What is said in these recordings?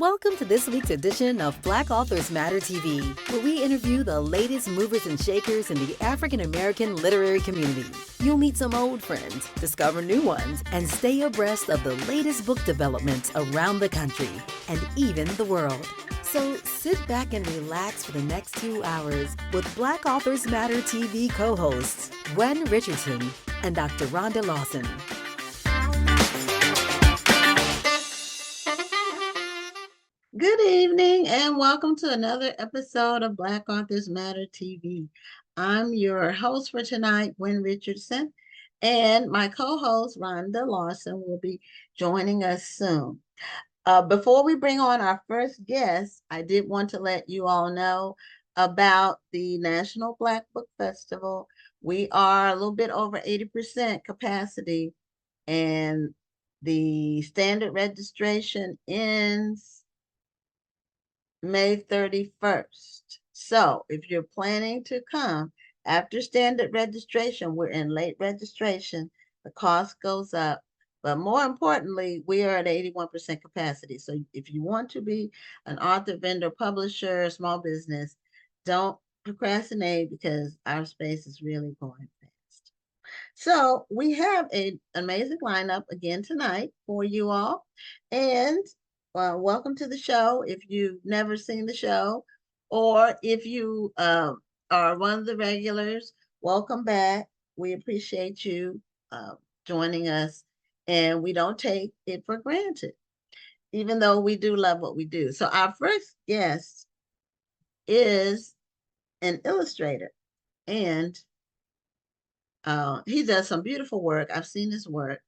Welcome to this week's edition of Black Authors Matter TV, where we interview the latest movers and shakers in the African American literary community. You'll meet some old friends, discover new ones, and stay abreast of the latest book developments around the country and even the world. So sit back and relax for the next 2 hours with Black Authors Matter TV co-hosts Gwen Richardson and Dr. Rhonda Lawson. Good evening and welcome to another episode of Black Authors Matter TV. I'm your host for tonight, Gwen Richardson, and my co-host, Rhonda Lawson, will be joining us soon. Before we bring on our first guest, I did want to let you all know about the National Black Book Festival. We are a little bit over 80% capacity, and the standard registration ends May 31st. So if you're planning to come after standard registration, we're in late registration, the cost goes up. But more importantly, we are at 81% capacity. So if you want to be an author, vendor, publisher, small business, don't procrastinate because our space is really going fast. So we have an amazing lineup again tonight for you all. And welcome to the show. If you've never seen the show, or if you are one of the regulars, welcome back. We appreciate you joining us, and we don't take it for granted, even though we do love what we do. So our first guest is an illustrator, and he does some beautiful work. I've seen his work.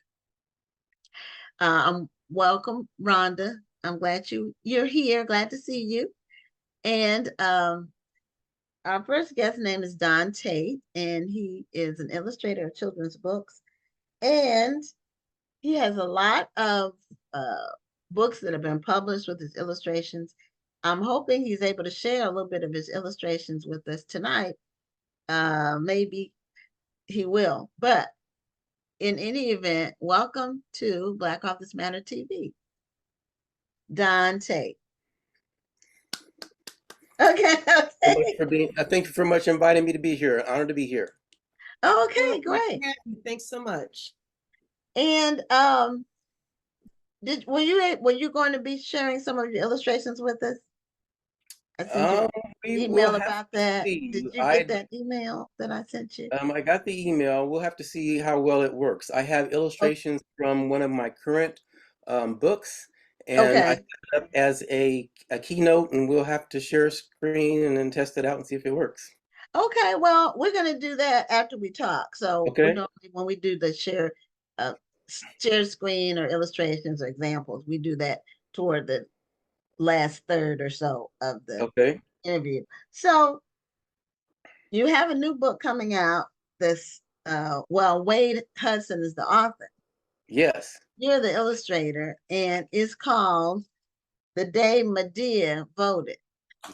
Welcome, Rhonda. I'm glad you're here. Glad to see you. And our first guest name is Don Tate, and he is an illustrator of children's books. And he has a lot of books that have been published with his illustrations. I'm hoping he's able to share a little bit of his illustrations with us tonight. Maybe he will. But in any event, welcome to Black Authors Matter TV. Don Tate. Okay. Thank you for much inviting me to be here. Honored to be here. Okay, great. Thanks so much. And were you going to be sharing some of your illustrations with us? I sent you an email about that. Did you get that email that I sent you? I got the email. We'll have to see how well it works. I have illustrations from one of my current books, and I set it up as a keynote, and we'll have to share a screen and then test it out and see if it works. Okay, well, we're going to do that after we talk. So normally when we do the share screen or illustrations or examples, we do that toward the last third or so of the interview. So you have a new book coming out. Wade Hudson is the author. Yes. You're the illustrator, and it's called The Day Madear Voted.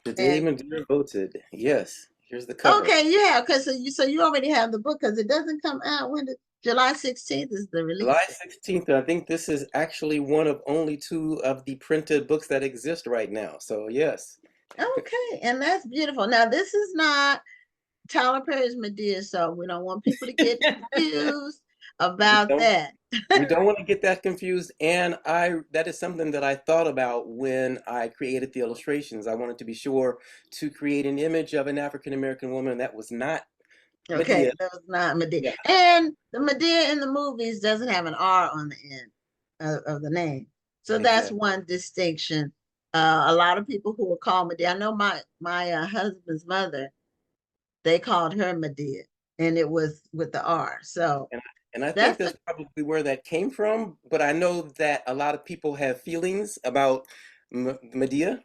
The Day Madear Voted. Yes. Here's the cover. Okay, yeah, because so you already have the book, because it doesn't come out when July 16th is the release. July 16th. I think this is actually one of only 2 of the printed books that exist right now. So yes. Okay, and that's beautiful. Now this is not Tyler Perry's Madear, so we don't want people to get confused about that. We don't want to get that confused, and that is something that I thought about when I created the illustrations. I wanted to be sure to create an image of an African American woman that was not Madear. That was not Madear. Yeah. And the Madear in the movies doesn't have an R on the end of the name. So that's one distinction. A lot of people who were called Madear, I know my husband's mother, they called her Madear, and it was with the R. So and I think that's probably where that came from, but I know that a lot of people have feelings about Madear,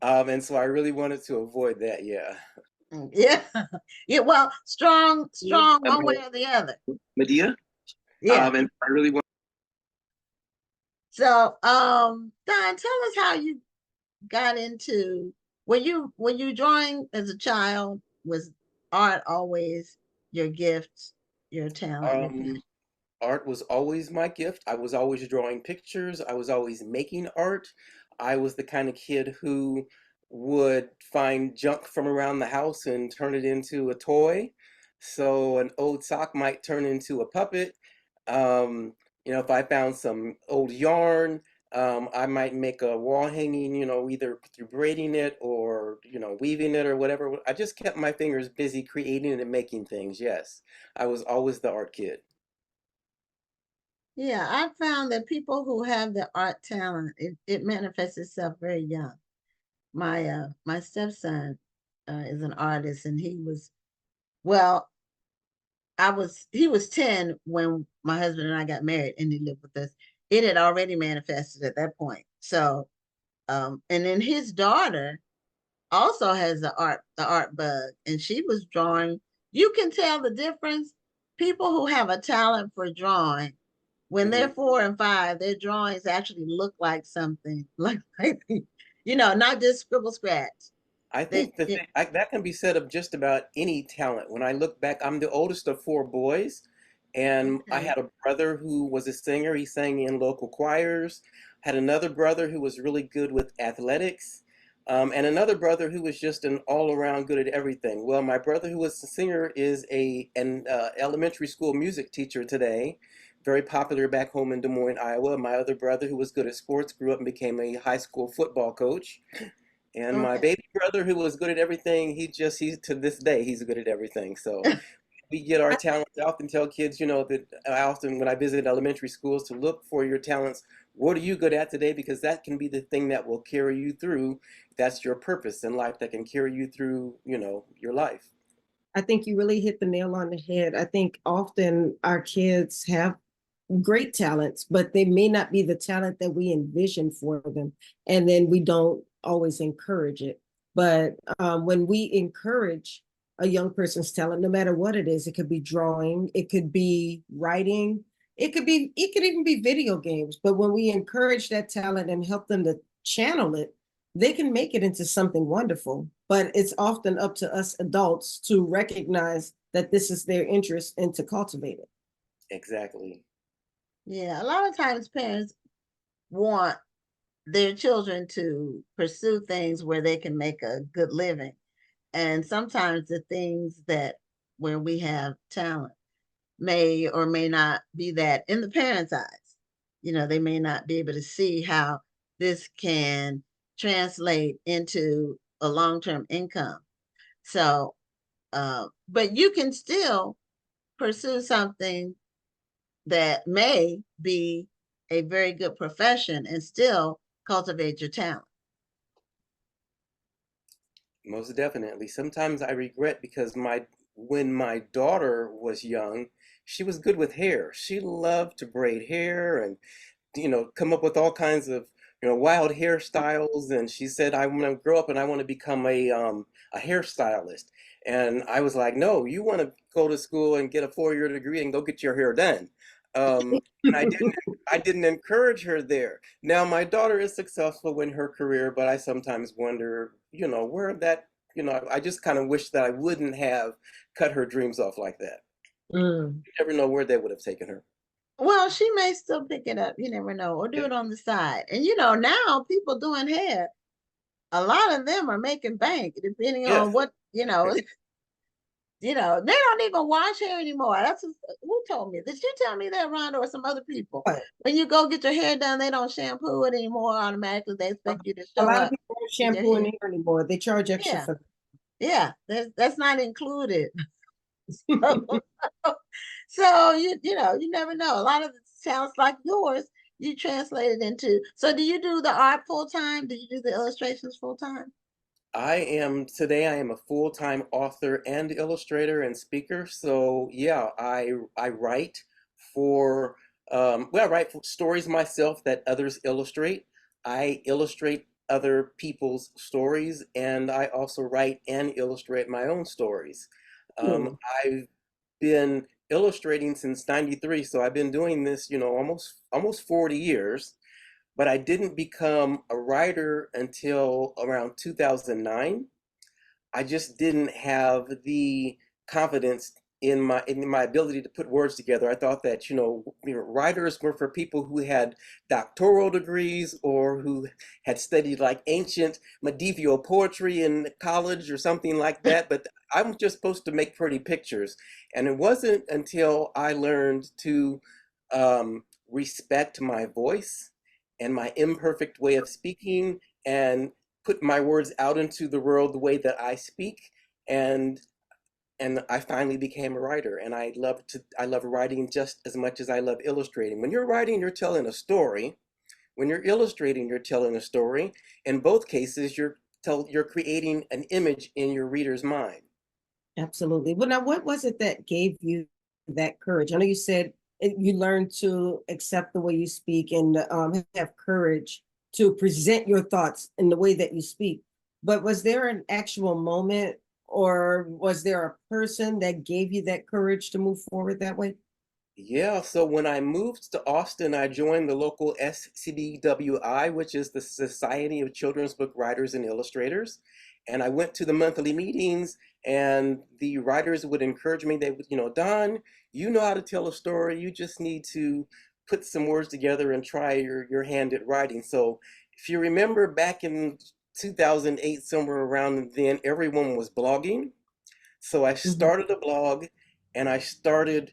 and so I really wanted to avoid that. Yeah. Well, strong one way or the other. Madear. Yeah. And I really want. So, Don, tell us how you got into. Were you drawing as a child? Was art always your gift, your talent? Art was always my gift. I was always drawing pictures. I was always making art. I was the kind of kid who would find junk from around the house and turn it into a toy. So an old sock might turn into a puppet. Um, if I found some old yarn, I might make a wall hanging, either through braiding it or, weaving it or whatever. I just kept my fingers busy creating and making things. Yes, I was always the art kid. Yeah, I found that people who have the art talent, it manifests itself very young. My stepson is an artist, and well, he was 10 when my husband and I got married, and he lived with us. It had already manifested at that point. So, and then his daughter also has the art bug, and she was drawing. You can tell the difference. People who have a talent for drawing, when they're Mhm. 4 and 5, their drawings actually look like something, not just scribble scratch. I They, think that can be said of just about any talent. When I look back, I'm the oldest of four boys, and I okay. had a brother who was a singer. He sang in local choirs. Had another brother who was really good with athletics, and another brother who was just an all-around good at everything. Well, my brother who was a singer is an elementary school music teacher today, very popular back home in Des Moines, Iowa. My other brother who was good at sports grew up and became a high school football coach. And my Okay. baby brother, who was good at everything, he's to this day, he's good at everything. So we get our talents. I often tell kids, that I often, when I visit elementary schools, to look for your talents. What are you good at today? Because that can be the thing that will carry you through. That's your purpose in life that can carry you through, your life. I think you really hit the nail on the head. I think often our kids have great talents, but they may not be the talent that we envision for them. And then we don't always encourage it. But when we encourage a young person's talent, no matter what it is, it could be drawing, it could be writing, it could even be video games. But when we encourage that talent and help them to channel it, they can make it into something wonderful. But it's often up to us adults to recognize that this is their interest and to cultivate it. Exactly. Yeah, a lot of times parents want their children to pursue things where they can make a good living. And sometimes the things that where we have talent may or may not be that in the parents' eyes. They may not be able to see how this can translate into a long-term income. So, but you can still pursue something that may be a very good profession and still cultivate your talent. Most definitely. Sometimes I regret because when my daughter was young, she was good with hair. She loved to braid hair and come up with all kinds of, wild hairstyles. And she said, I want to grow up and I want to become a hairstylist. And I was like, no, you want to go to school and get a 4-year degree and go get your hair done. And I didn't encourage her there. Now my daughter is successful in her career, but I sometimes wonder, where that, I just kind of wish that I wouldn't have cut her dreams off like that. Mm. You never know where they would have taken her. Well, she may still pick it up, you never know, or do Yeah. it on the side. And now people doing hair, a lot of them are making bank, depending on Yes. what, they don't even wash hair anymore. Who told me? Did you tell me that, Rhonda, or some other people? But When you go get your hair done, they don't shampoo it anymore automatically. They expect you to a show lot of up people don't with your shampoo in hair. hair anymore. They charge extra Yeah, for yeah, that's not included. that. So you never know. A lot of it sounds like yours. You translate it into. So do you do the art full time? Do you do the illustrations full time? Today I am a full-time author and illustrator and speaker. So yeah, I write for I write for stories myself that others illustrate. I illustrate other people's stories and I also write and illustrate my own stories. Cool. I've been illustrating since 93, so I've been doing this, almost 40 years. But I didn't become a writer until around 2009. I just didn't have the confidence in my ability to put words together. I thought that, writers were for people who had doctoral degrees or who had studied like ancient medieval poetry in college or something like that. But I'm just supposed to make pretty pictures. And it wasn't until I learned to respect my voice and my imperfect way of speaking and put my words out into the world the way that I speak. And I finally became a writer, and I love writing just as much as I love illustrating. When you're writing, you're telling a story. When you're illustrating, you're telling a story. In both cases, you're creating an image in your reader's mind. Absolutely. Well, now, what was it that gave you that courage? I know you said you learned to accept the way you speak and have courage to present your thoughts in the way that you speak. But was there an actual moment, or was there a person that gave you that courage to move forward that way? Yeah, so when I moved to Austin, I joined the local SCBWI, which is the Society of Children's Book Writers and Illustrators. And I went to the monthly meetings, and the writers would encourage me. They would, Don, you know how to tell a story. You just need to put some words together and try your hand at writing. So if you remember back in 2008, somewhere around then, everyone was blogging. So I started a blog, and I started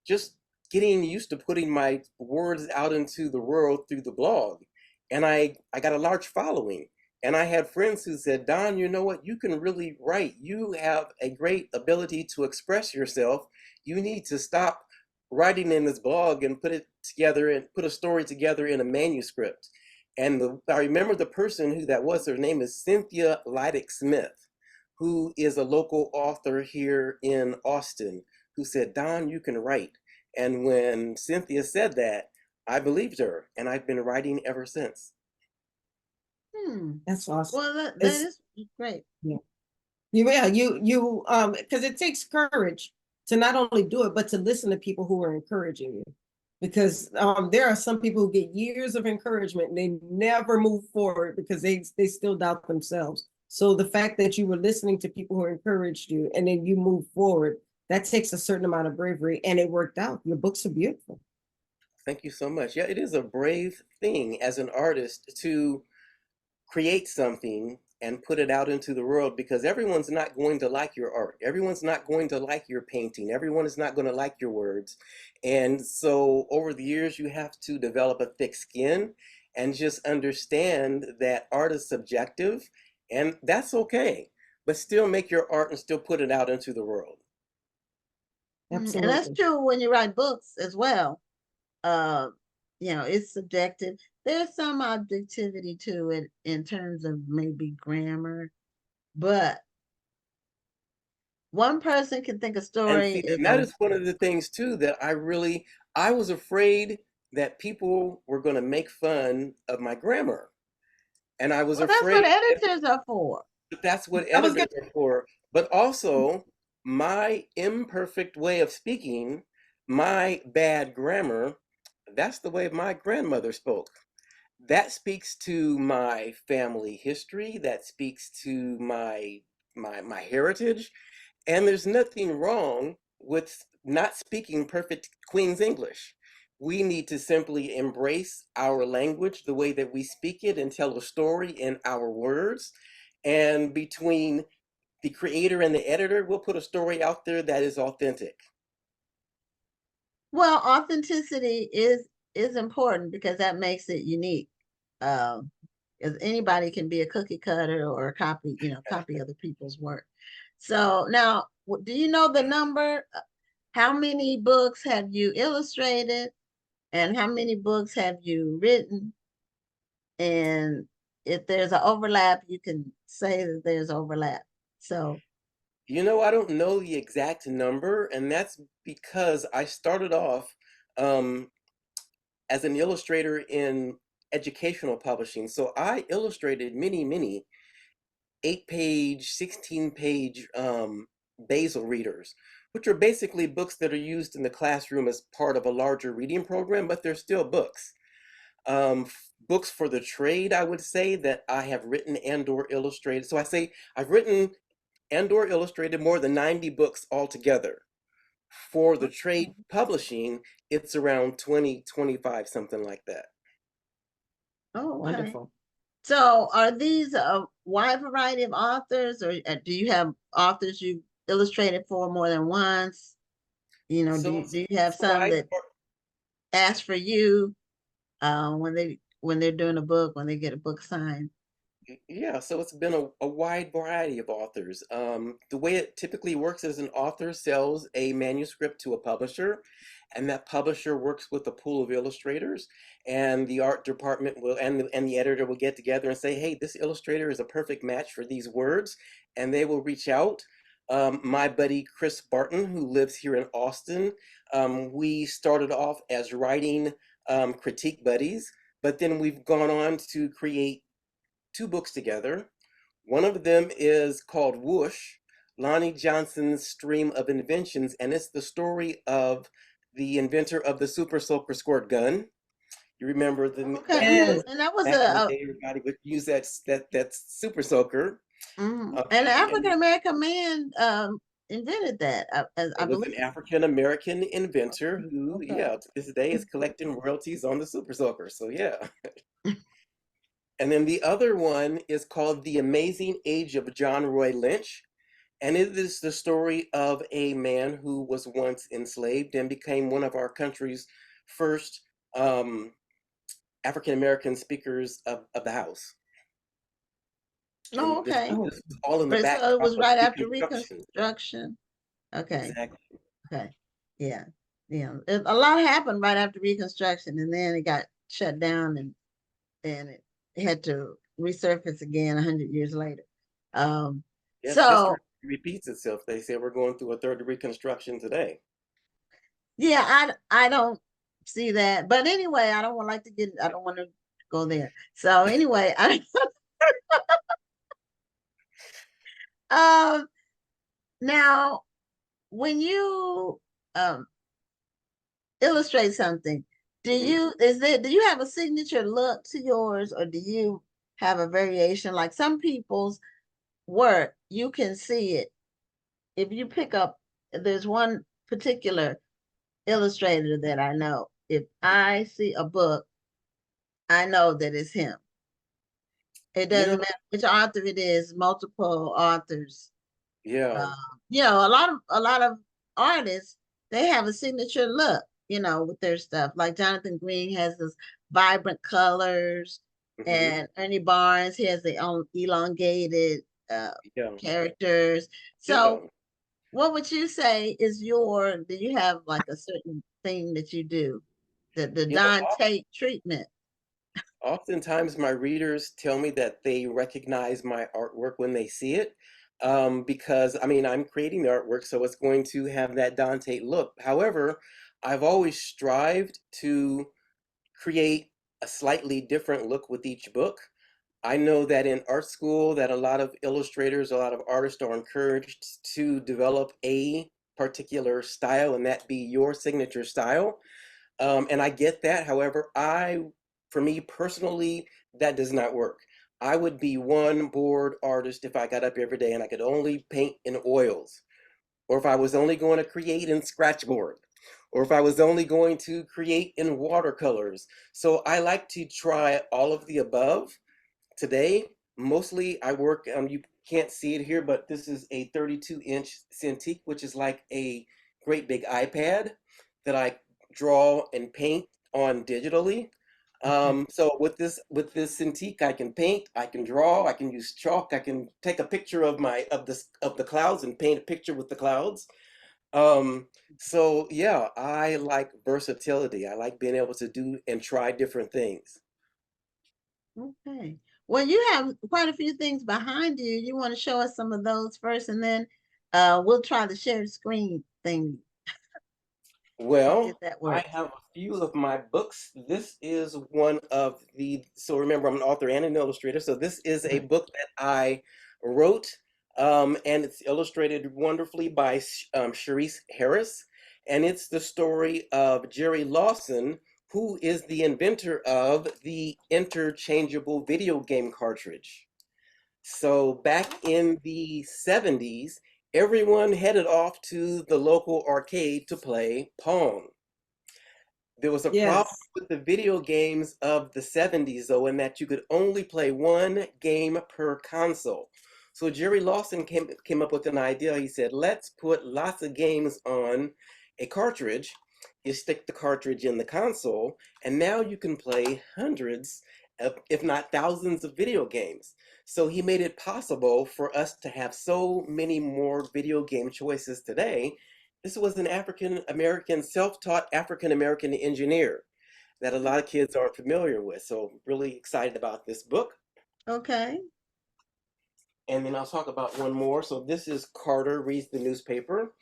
just getting used to putting my words out into the world through the blog. And I got a large following. And I had friends who said, Don, you know what? You can really write. You have a great ability to express yourself. You need to stop writing in this blog and put it together and put a story together in a manuscript. And I remember the person who that was. Her name is Cynthia Lydick Smith, who is a local author here in Austin, who said, Don, you can write. And when Cynthia said that, I believed her, and I've been writing ever since. That's awesome. Well, that is great. Yeah. Because it takes courage to not only do it, but to listen to people who are encouraging you. Because there are some people who get years of encouragement and they never move forward because they still doubt themselves. So the fact that you were listening to people who encouraged you and then you move forward, that takes a certain amount of bravery, and it worked out. Your books are beautiful. Thank you so much. Yeah, it is a brave thing as an artist to create something and put it out into the world, because everyone's not going to like your art. Everyone's not going to like your painting. Everyone is not going to like your words. And so over the years, you have to develop a thick skin and just understand that art is subjective, and that's okay, but still make your art and still put it out into the world. Absolutely. And that's true when you write books as well. It's subjective. There's some objectivity to it in terms of maybe grammar, but one person can think a story and that is one of the things too that I was afraid that people were going to make fun of my grammar, and I was afraid. That's what editors are for. But that's what editors are for. But also, my imperfect way of speaking, my bad grammar, that's the way my grandmother spoke. That speaks to my family history. That speaks to my heritage. And there's nothing wrong with not speaking perfect Queen's English. We need to simply embrace our language, the way that we speak it, and tell a story in our words. And between the creator and the editor, we'll put a story out there that is authentic. Well, authenticity is important because that makes it unique. Because anybody can be a cookie cutter or copy other people's work. So now, do you know the number? How many books have you illustrated, and how many books have you written? And if there's an overlap, you can say that there's overlap. So, I don't know the exact number, and that's because I started off as an illustrator in educational publishing. So I illustrated many 8-page, 16-page basal readers, which are basically books that are used in the classroom as part of a larger reading program, but they're still books. Books for the trade, I would say, that I have written and/or illustrated. So I say I've written and/or illustrated more than 90 books altogether. For the trade publishing, it's around 20, 25, something like that. Oh, okay. Wonderful. So are these a wide variety of authors, or do you have authors you illustrated for more than once? You know, So do you have it's a some wide, that ask for you when they're doing a book, when they get a book signed? yeah, so it's been a wide variety of authors. The way it typically works is an author sells a manuscript to a publisher, and that publisher works with a pool of illustrators, and the art department will and the editor will get together and say, "Hey, this illustrator is a perfect match for these words," and they will reach out. My buddy Chris Barton, who lives here in Austin, we started off as writing critique buddies, but then we've gone on to create two books together. One of them is called Whoosh, Lonnie Johnson's Stream of Inventions, and it's the story of the inventor of the Super Soaker Squirt gun. You remember Okay, back in the Yes. and that was back in the day, everybody would use that Super Soaker. an And African American man invented that, I it was an believe. African American inventor who, Okay. yeah, to this day is collecting royalties on the Super Soaker. So yeah. And then the other one is called The Amazing Age of John Roy Lynch. And it is the story of a man who was once enslaved and became one of our country's first African American speakers of the House. Oh, And okay. this was all in the But so it backdrop was of right after Reconstruction. Reconstruction. Okay. Exactly. Okay. Yeah. Yeah. A lot happened right after Reconstruction, and then it got shut down, and then it had to resurface again 100 years later. Yes, history So repeats itself. They say we're going through a third Reconstruction today. yeah, I don't see that. But anyway, I don't want to go there. So anyway, um now when you um illustrate something, do you have a signature look to yours, or do you have a variation? Like some people's work, you can see it. If you pick up, there's one particular illustrator that I know. If I see a book, I know that it's him. It You doesn't know, matter which author it is, multiple authors. yeah, Um, a lot of artists, they have a signature look, with their stuff. Like Jonathan Green has this vibrant colors, hmm, and Ernie Barnes, he has the own elongated yeah, characters. yeah. So what would you say is do you have like a certain thing that you do? The You know, Don Tate treatment. oftentimes my readers tell me that they recognize my artwork when they see it, because I mean, I'm creating the artwork, so it's going to have that Dante look. However, I've always strived to create a slightly different look with each book. I know that in art school that a lot of illustrators, a lot of artists are encouraged to develop a particular style and that be your signature style. And I get that. However, for me personally, that does not work. I would be one bored artist if I got up every day and I could only paint in oils, or if I was only going to create in scratchboard, or if I was only going to create in watercolors. So I like to try all of the above. Today, mostly I work, you can't see it here, but this is a 32-inch Cintiq, which is like a great big iPad that I draw and paint on digitally. So with this Cintiq, I can paint, I can draw, I can use chalk, I can take a picture of the clouds and paint a picture with the clouds. Um, so yeah, I like versatility. I like being able to do and try different things. Okay. Well, you have quite a few things behind you. You want to show us some of those first, and then we'll try the share screen thing. See if Well, that I works. have a few of my books. This is one of so remember, I'm an author and an illustrator. So this is a Right. book that I wrote, and it's illustrated wonderfully by Sharice Harris. And it's the story of Jerry Lawson, who is the inventor of the interchangeable video game cartridge. So back in the 70s, everyone headed off to the local arcade to play Pong. There was a problem Yes. with the video games of the 70s, though, in that you could only play one game per console. So Jerry Lawson came up with an idea. He said, let's put lots of games on a cartridge. You stick the cartridge in the console, and now you can play hundreds, if not thousands, of video games. So he made it possible for us to have so many more video game choices today. This was an African American, self-taught African American engineer that a lot of kids aren't familiar with. So really excited about this book. Okay. And then I'll talk about one more. So this is Carter Reads the Newspaper.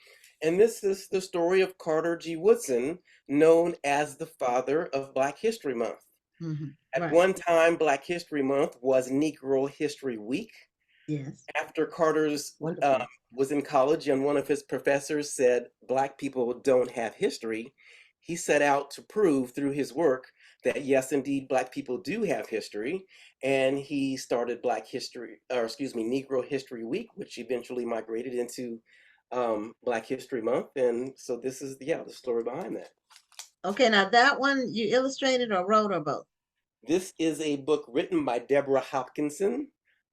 And this is the story of Carter G. Woodson, known as the father of Black History Month. At Right. one time, Black History Month was Negro History Week. Yes. After Carter's Wonderful. was in college and one of his professors said Black people don't have history, he set out to prove through his work that yes, indeed, Black people do have history. And he started Negro History Week, which eventually migrated into Black History Month. And so this is, the story behind that. Okay, now that one you illustrated or wrote or both? This is a book written by Deborah Hopkinson,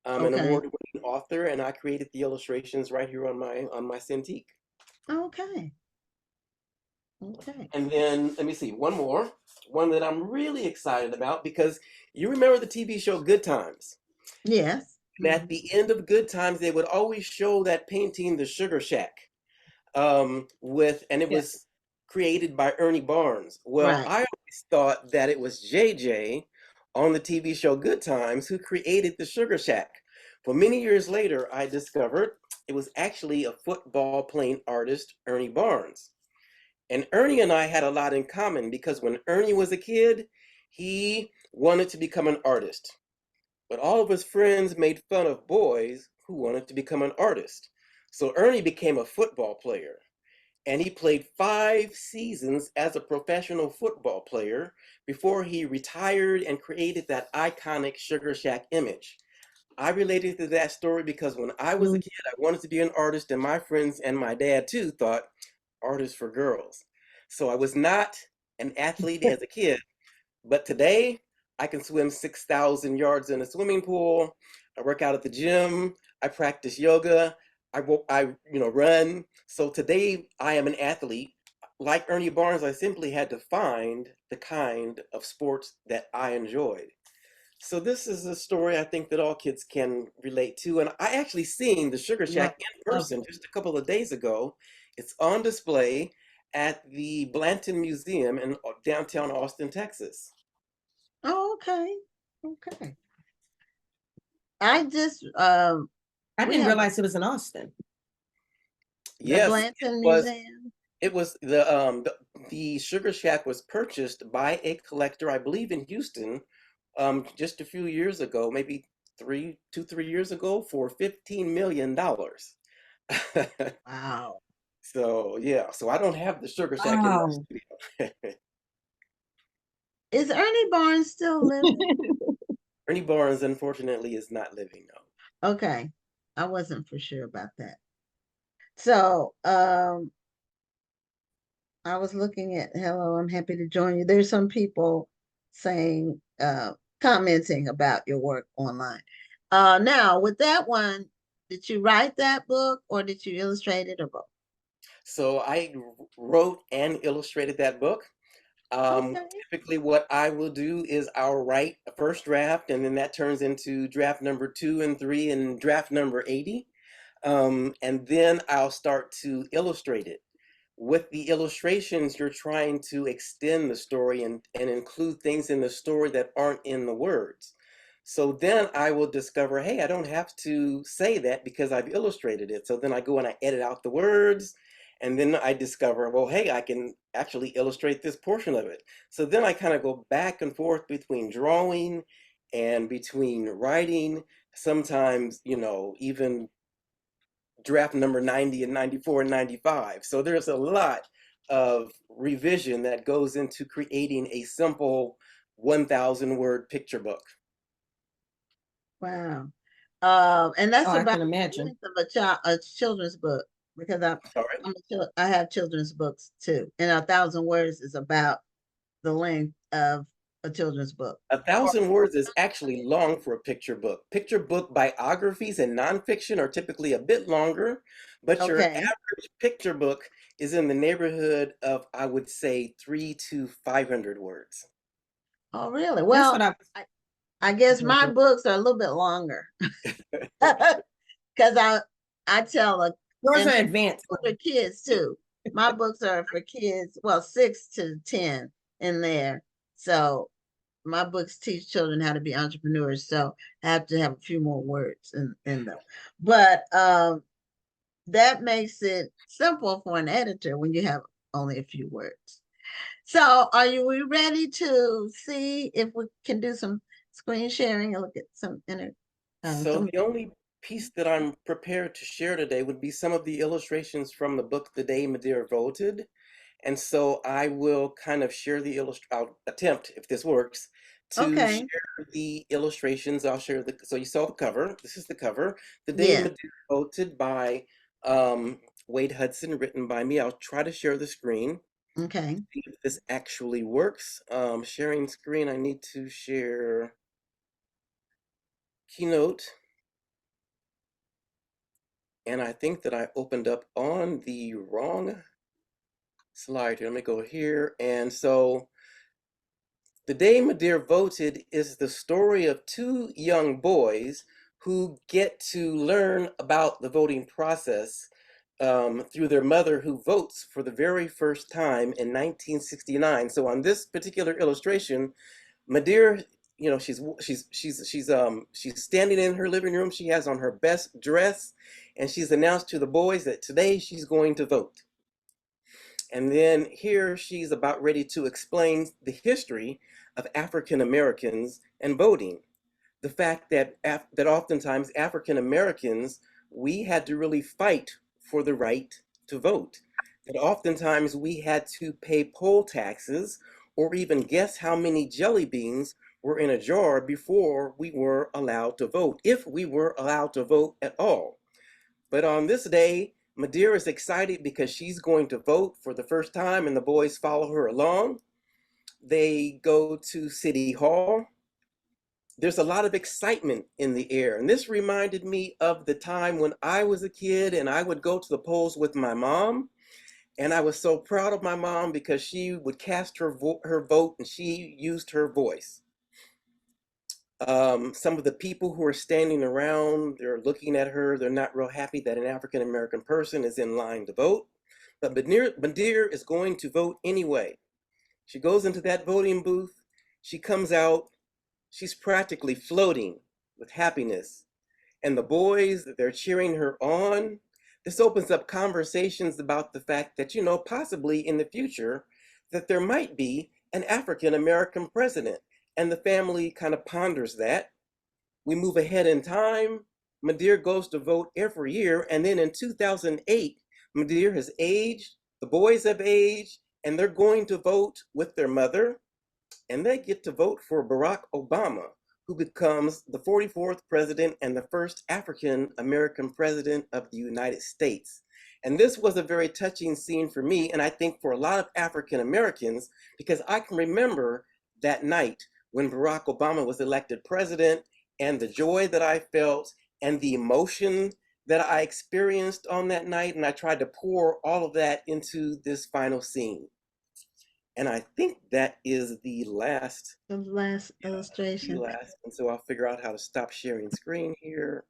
an Okay. award-winning author, and I created the illustrations right here on my Cintiq. Okay. Okay. And then let me see, one more, one that I'm really excited about because you remember the TV show Good Times. Yes. And at the end of Good Times, they would always show that painting, The Sugar Shack, and it was created by Ernie Barnes. Well, Right. I always thought that it was JJ on the TV show Good Times who created the Sugar Shack. But many years later, I discovered it was actually a football playing artist, Ernie Barnes. And Ernie and I had a lot in common because when Ernie was a kid, he wanted to become an artist. But all of his friends made fun of boys who wanted to become an artist. So Ernie became a football player. And he played 5 seasons as a professional football player before he retired and created that iconic Sugar Shack image. I related to that story because when I was a kid, I wanted to be an artist, and my friends and my dad too thought artists for girls. So I was not an athlete as a kid, but today I can swim 6,000 yards in a swimming pool. I work out at the gym. I practice yoga. I run. So today I am an athlete. Like Ernie Barnes, I simply had to find the kind of sports that I enjoyed. So this is a story I think that all kids can relate to. And I actually seen the Sugar Shack in person just a couple of days ago. It's on display at the Blanton Museum in downtown Austin, Texas. Oh, okay. Okay. I just I we didn't have realize it was in Austin. the Yes, Blanton Museum. it was the Sugar Shack was purchased by a collector, I believe in Houston, just a few years ago, maybe 3 years ago, for $15 million. Wow. So yeah, so I don't have the Sugar Shack in my Wow. studio. Is Ernie Barnes still living? Ernie Barnes, unfortunately, is not living now. Okay. I wasn't for sure about that. So I was looking at hello, I'm happy to join you. There's some people saying commenting about your work online. Now with that one, did you write that book or did you illustrate it or both? So I wrote and illustrated that book. Okay. Typically what I will do is I'll write a first draft and then that turns into draft number 2 and 3 and draft number 80. And then I'll start to illustrate it. With the illustrations, you're trying to extend the story and include things in the story that aren't in the words. So then I will discover, hey, I don't have to say that because I've illustrated it. So then I go and I edit out the words. And then I discover, well, hey, I can actually illustrate this portion of it. So then I kind of go back and forth between drawing and between writing, sometimes, even draft number 90 and 94 and 95. So there's a lot of revision that goes into creating a simple 1,000 word picture book. Wow. And that's I about can the imagine. length of a children's book, because Sorry. I have children's books too, and 1,000 words is about the length of a children's book. 1,000 words is actually long for a picture book. Picture book biographies and nonfiction are typically a bit longer, but your Okay. average picture book is in the neighborhood of, I would say, 300 to 500 words. Oh, really? That's what Well, I guess my books are a little bit longer because I tell yours and are advanced. older kids too. My books are for kids, well, 6 to 10 in there. So my books teach children how to be entrepreneurs. So I have to have a few more words in them. But that makes it simple for an editor when you have only a few words. So we ready to see if we can do some screen sharing and look at some So the only piece that I'm prepared to share today would be some of the illustrations from the book The Day Madear Voted. And so I will kind of share I'll attempt, if this works, to Okay. share the illustrations. I'll share so you saw the cover. This is the cover. The Day Yeah. Madear Voted by Wade Hudson, written by me. I'll try to share the screen. Okay. See if this actually works. Sharing screen, I need to share Keynote. And I think that I opened up on the wrong slide here. Let me go here. And so The Day Madear Voted is the story of two young boys who get to learn about the voting process through their mother, who votes for the very first time in 1969. So on this particular illustration, Madear, you know, she's standing in her living room. She has on her best dress, and she's announced to the boys that today she's going to vote. And then here she's about ready to explain the history of African Americans and voting. The fact that that oftentimes African Americans, we had to really fight for the right to vote. That oftentimes we had to pay poll taxes or even guess how many jelly beans were in a jar before we were allowed to vote, if we were allowed to vote at all. But on this day, Madear is excited because she's going to vote for the first time, and the boys follow her along. They go to City Hall. There's a lot of excitement in the air. And this reminded me of the time when I was a kid and I would go to the polls with my mom. And I was so proud of my mom because she would cast her vote and she used her voice. Some of the people who are standing around, they're looking at her. They're not real happy that an African American person is in line to vote. But Madear is going to vote anyway. She goes into that voting booth. She comes out. She's practically floating with happiness. And the boys, they're cheering her on. This opens up conversations about the fact that, you know, possibly in the future, that there might be an African American president. And the family kind of ponders that. We move ahead in time. Madear goes to vote every year. And then in 2008, Madear has aged, the boys have aged, and they're going to vote with their mother. And they get to vote for Barack Obama, who becomes the 44th president and the first African American president of the United States. And this was a very touching scene for me, and I think for a lot of African Americans, because I can remember that night when Barack Obama was elected president and the joy that I felt and the emotion that I experienced on that night. And I tried to pour all of that into this final scene. And I think that is the last illustration. The last. And so I'll figure out how to stop sharing screen here.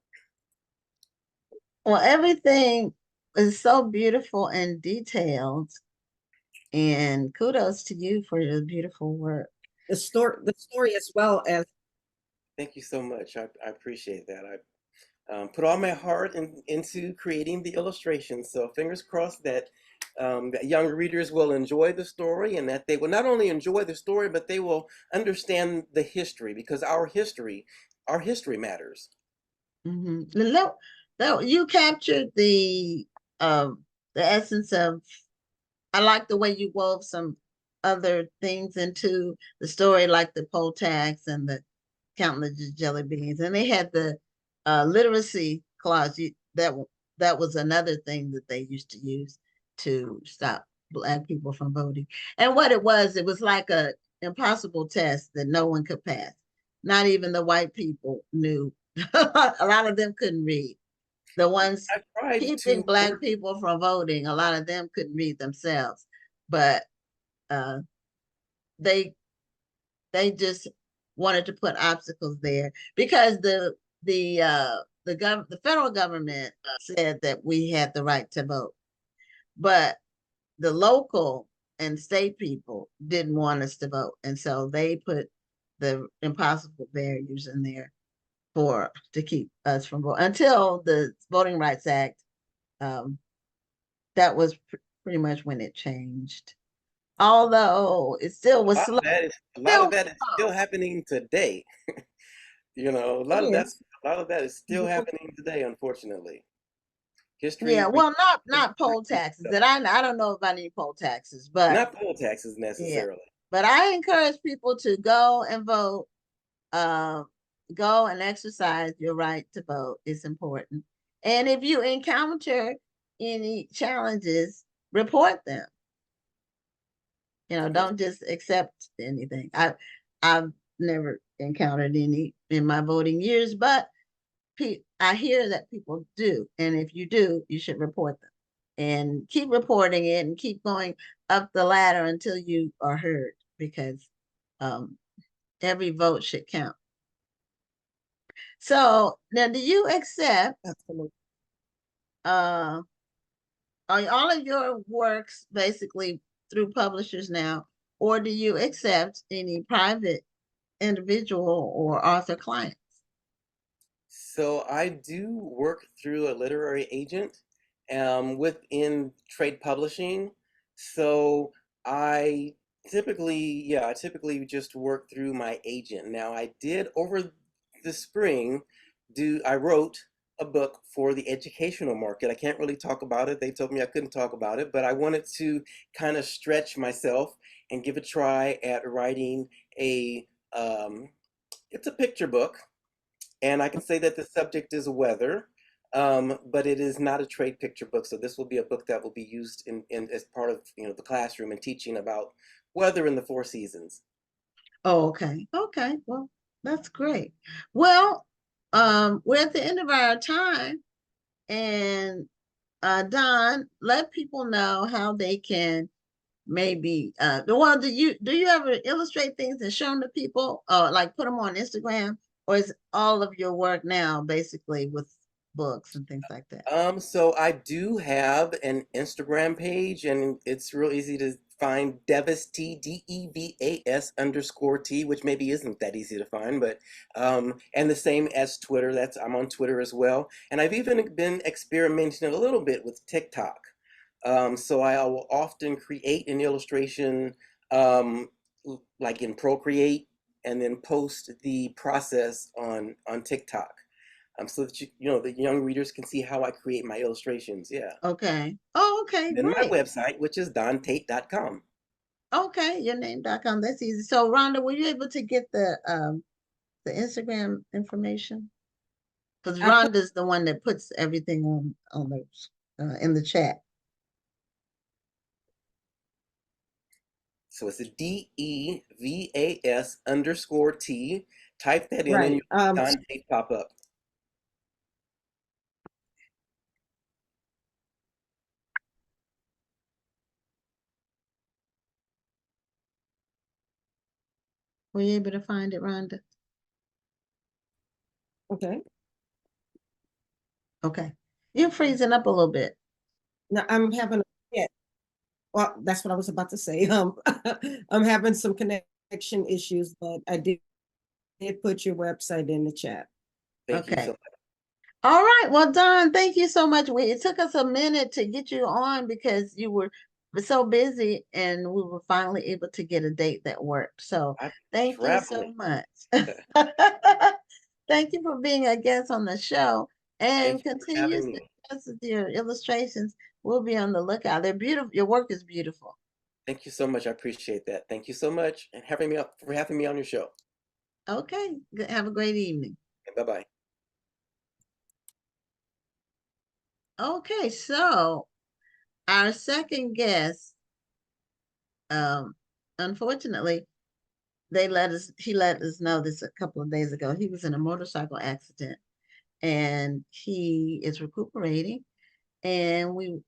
Well, everything is so beautiful and detailed. And kudos to you for your beautiful work. The story as well as. Thank you so much. I appreciate that. I put all my heart into creating the illustrations. So fingers crossed that that young readers will enjoy the story and that they will not only enjoy the story, but they will understand the history, because our history matters. Mm-hmm. You captured the essence of. I like the way you wove some other things into the story, like the poll tax and the counting the jelly beans, and they had the literacy clause. That was another thing that they used to use to stop Black people from voting. And what it was like a impossible test that no one could pass. Not even the white people knew. A lot of them couldn't read. The ones I tried keeping to Black work. people from voting, a lot of them couldn't read themselves. But uh, they they just wanted to put obstacles there because the federal government said that we had the right to vote, but the local and state people didn't want us to vote, and so they put the impossible barriers in there to keep us from voting until the Voting Rights Act. That was pretty much when it changed. Although it still was slow. A lot of that is still happening today. You know, It a lot of that is still happening today, unfortunately. History Yeah, well, not poll repeats taxes. itself. That I don't know about any poll taxes, but Not poll taxes yeah. necessarily. But I encourage people to go and vote. Uh, Go and exercise your right to vote. It's important. And if you encounter any challenges, report them. You know, don't just accept anything. I've never encountered any in my voting years, but I hear that people do, and if you do, you should report them and keep reporting it and keep going up the ladder until you are heard, because um, every vote should count. So now, do you accept are all of your works basically through publishers now, or do you accept any private individual or author clients? So I do work through a literary agent within trade publishing. So I I typically just work through my agent. Now I did over the spring I wrote a book for the educational market. I can't really talk about it. They told me I couldn't talk about it, but I wanted to kind of stretch myself and give a try at writing a it's a picture book, and I can say that the subject is weather, but it is not a trade picture book. So this will be a book that will be used in as part of the classroom and teaching about weather in the four seasons. Oh, okay. Okay. Well, that's great. Well, we're at the end of our time, and Don, let people know how they can maybe the one do you ever illustrate things and show them to people, like put them on Instagram, or is all of your work now basically with books and things like that? So I do have an Instagram page, and it's real easy to find Devas T, DEVAS underscore T, which maybe isn't that easy to find, but and the same as Twitter. I'm on Twitter as well, and I've even been experimenting a little bit with TikTok. So I will often create an illustration, like in Procreate, and then post the process on TikTok. So that the young readers can see how I create my illustrations. Yeah. Okay. Oh, okay, And then my great. website, which is dontate.com. Okay, your name.com. That's easy. So Rhonda, were you able to get the Instagram information? Because Rhonda's the one that puts everything on the in the chat. So it's a DEVAS underscore T. Type that in and Right. you'll see Don Tate pop up. Were you able to find it, Rhonda? Okay. Okay. You're freezing up a little bit. Now I'm having well, that's what I was about to say. I'm having some connection issues, but I did put your website in the chat. Thank you so Okay. much. All right. Well, Don, thank you so much. It took us a minute to get you on because you were so busy, and we were finally able to get a date that worked. So I'm thank you so traveling. much. Thank you for being a guest on the show, and Thank you for having continue me. with your illustrations. We'll be on the lookout. They're beautiful. Your work is beautiful. Thank you so much. I appreciate that. Thank you so much, and having me on your show. Okay. Have a great evening. Bye bye. Okay, so our second guest, unfortunately, he let us know this a couple of days ago. He was in a motorcycle accident and he is recuperating. And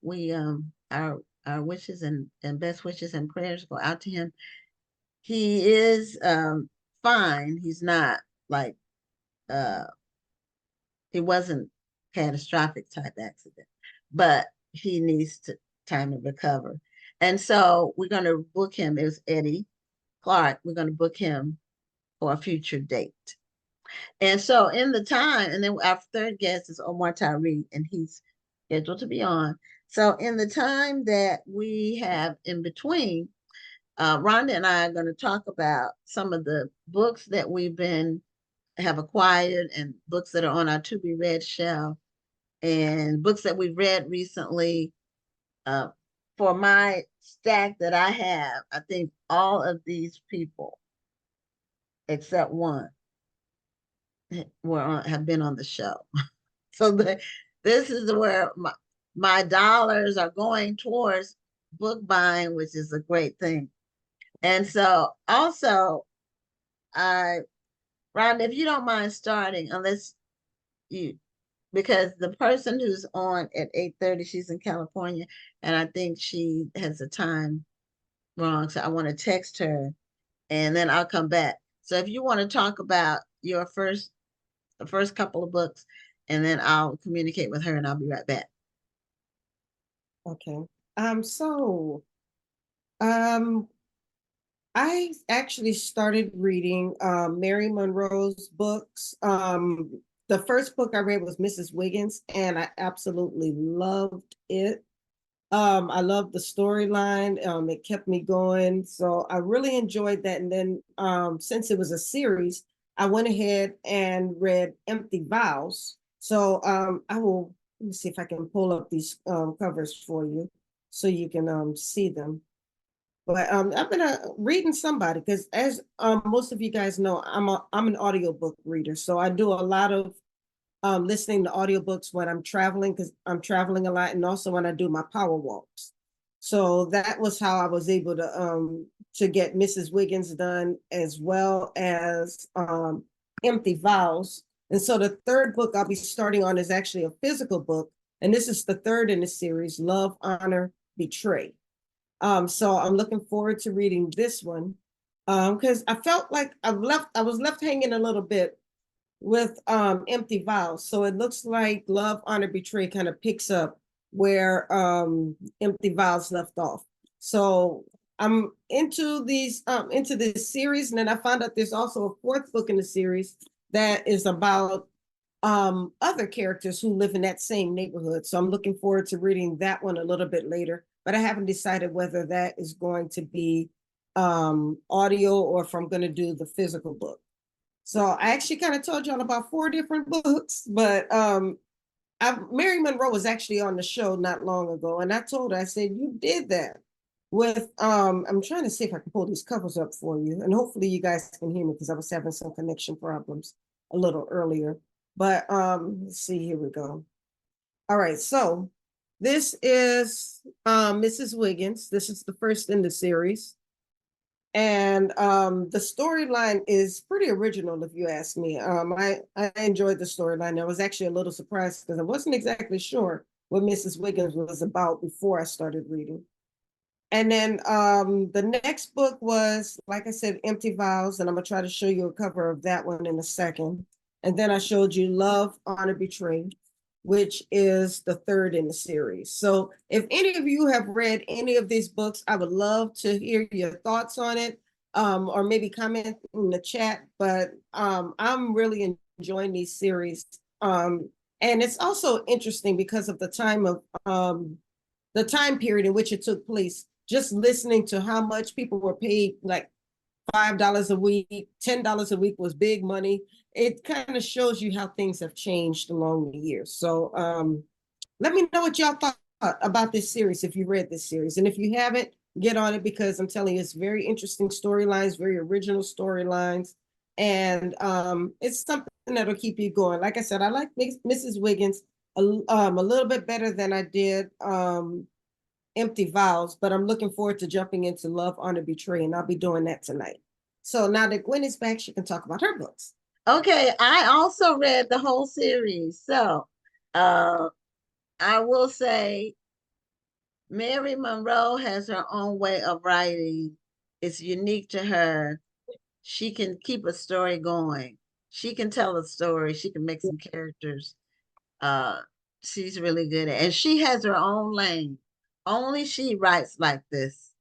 our wishes and best wishes and prayers go out to him. He is fine. He's not like uh he wasn't catastrophic type accident, but he needs time to recover. And so we're going to book him. It was Eddie Clark. We're going to book him for a future date. And so in the time, and then our third guest is Omar Tyree, and he's scheduled to be on. So in the time that we have in between, Rhonda and I are going to talk about some of the books that have acquired and books that are on our to be read shelf and books that we've read recently. Uh, for my stack that I have, I think all of these people, except one, have been on the show. So this is where my dollars are going towards book buying, which is a great thing. And so also, Rhonda, if you don't mind starting, unless you, because the person who's on at 8:30, she's in California, and I think she has the time wrong. So I want to text her and then I'll come back. So if you want to talk about the first couple of books, and then I'll communicate with her and I'll be right back. Okay. So um I actually started reading Mary Monroe's books. The first book I read was Mrs. Wiggins, and I absolutely loved it. I loved the storyline. It kept me going. So I really enjoyed that. And then since it was a series, I went ahead and read Empty Vows. So let me see if I can pull up these covers for you so you can see them. But I've been reading somebody because as most of you guys know, I'm an audiobook reader. So I do a lot of listening to audiobooks when I'm traveling because I'm traveling a lot, and also when I do my power walks. So that was how I was able to get Mrs. Wiggins done, as well as Empty Vows. And so the third book I'll be starting on is actually a physical book, and this is the third in the series, Love, Honor, Betray. So I'm looking forward to reading this one because I felt like I was left hanging a little bit with Empty Vows. So it looks like Love, Honor, Betray kind of picks up where Empty Vows left off. So I'm into this series, and then I found out there's also a fourth book in the series that is about other characters who live in that same neighborhood. So I'm looking forward to reading that one a little bit later, but I haven't decided whether that is going to be audio or if I'm going to do the physical book. So I actually kind of told y'all about 4 different books, but Mary Monroe was actually on the show not long ago, and I told her, I said, you did that with I'm trying to see if I can pull these covers up for you, and hopefully you guys can hear me because I was having some connection problems a little earlier. But let's see, here we go. All right, so this is Mrs. Wiggins. This is the first in the series. And the storyline is pretty original, if you ask me. I enjoyed the storyline. I was actually a little surprised because I wasn't exactly sure what Mrs. Wiggins was about before I started reading. And then the next book was, like I said, Empty Vows, and I'm gonna try to show you a cover of that one in a second. And then I showed you Love, Honor, Betray, which is the third in the series. So if any of you have read any of these books, I would love to hear your thoughts on it, or maybe comment in the chat. But I'm really enjoying these series. And it's also interesting because of the time period in which it took place. Just listening to how much people were paid, like $5 a week, $10 a week was big money. It kind of shows you how things have changed along the years. So let me know what y'all thought about this series if you read this series. And if you haven't, get on it because I'm telling you, it's very interesting storylines, very original storylines. And it's something that'll keep you going. Like I said, I like Mrs. Wiggins. a little bit better than I did Empty Vows, but I'm looking forward to jumping into Love, Honor, Betray, and I'll be doing that tonight. So now that Gwen is back, she can talk about her books. Okay, I also read the whole series. So I will say Mary Monroe has her own way of writing. It's unique to her. She can keep a story going. She can tell a story. She can make some characters. She's really good at it. And she has her own lane. Only she writes like this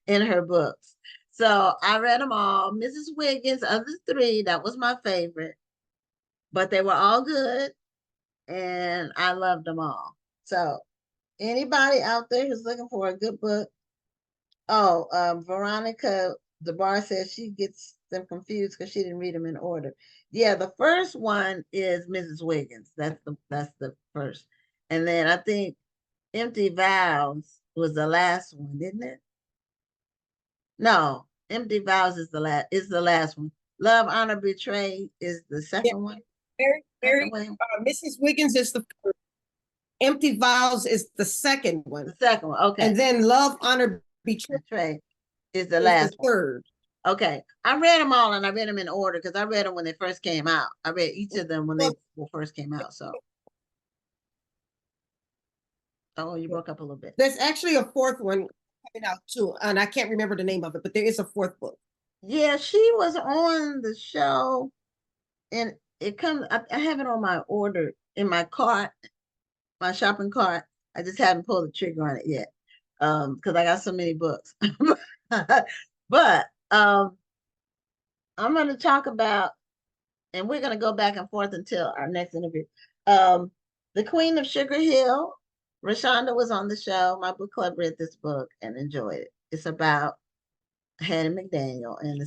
in her books. So I read them all. Mrs. Wiggins, of the three, that was my favorite. But they were all good. And I loved them all. So anybody out there who's looking for a good book, Veronica DeBar says she gets them confused because she didn't read them in order. Yeah, the first one is Mrs. Wiggins. That's the first. And then I think Empty Vows was the last one, didn't it? No, Empty Vows is the last one. Love, Honor, Betray is the second one. Mrs. Wiggins is the first. Empty Vows is the second one. The second one, okay. And then Love, Honor, Betray is the last one. Third. Okay, I read them all, and I read them in order because I read them when they first came out. I read each of them when they first came out. So, you broke up a little bit. There's actually a fourth one coming out too, and I can't remember the name of it, but there is a fourth book. Yeah, she was on the show, and it comes. I have it on my order in my cart, my shopping cart. I just haven't pulled the trigger on it yet, because I got so many books. But I'm going to talk about, and we're going to go back and forth until our next interview. The Queen of Sugar Hill. Rashonda was on the show. My book club read this book and enjoyed it. It's about Hattie McDaniel, and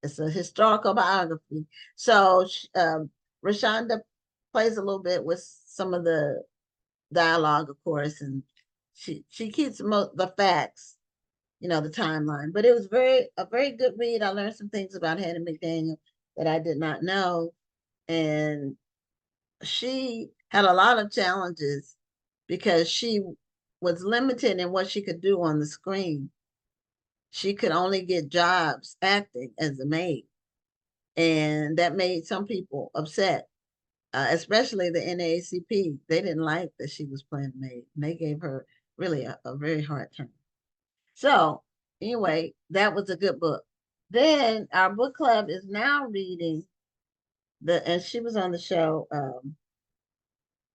it's a historical biography. So Rashonda plays a little bit with some of the dialogue, of course, and she keeps the facts, the timeline. But it was a very good read. I learned some things about Hattie McDaniel that I did not know, and she had a lot of challenges because she was limited in what she could do on the screen. She could only get jobs acting as a maid, and that made some people upset, especially the NAACP. They didn't like that she was playing a maid, and they gave her really a very hard time. So anyway, that was a good book. Then our book club is now reading and she was on the show,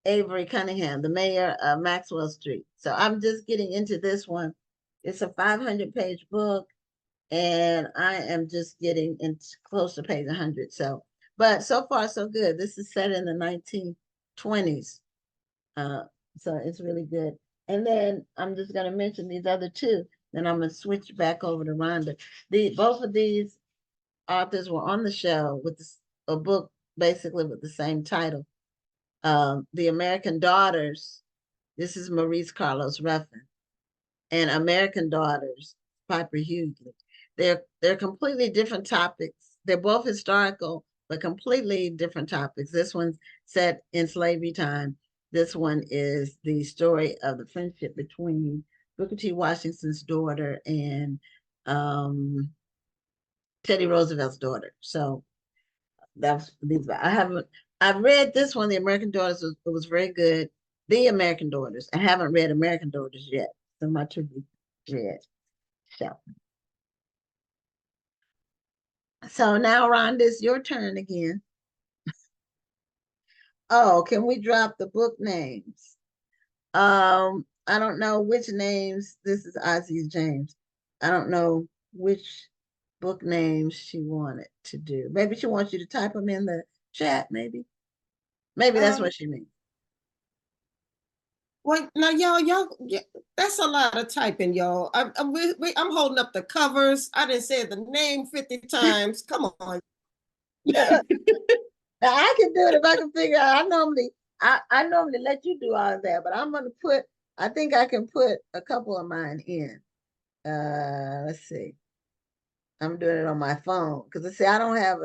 Avery Cunningham, the mayor of Maxwell Street. So I'm just getting into this one. It's a 500-page book, and I am just getting into close to page 100. So, but so far so good. This is set in the 1920s. So it's really good. And then I'm just going to mention these other two. Then I'm going to switch back over to Rhonda. Both of these authors were on the show with a book basically with the same title. The American Daughters. This is Maurice Carlos Ruffin. And American Daughters, Piper Hughley. They're completely different topics. They're both historical, but completely different topics. This one's set in slavery time. This one is the story of the friendship between Booker T. Washington's daughter and Teddy Roosevelt's daughter. So I've read this one, The American Daughters. It was very good. The American Daughters. I haven't read American Daughters yet. So my to be read. So now, Rhonda, it's your turn again. Oh, can we drop the book names? I don't know which names. This is Ozzy's James. I don't know which book names she wanted to do. Maybe she wants you to type them in the chat, maybe. Maybe that's what she means. Well, now, y'all, that's a lot of typing, y'all. I'm holding up the covers. I didn't say the name 50 times. Come on. Now, I can do it if I can figure out. I normally let you do all of that, but I'm going to I think I can put a couple of mine in. Let's see. I'm doing it on my phone because I don't have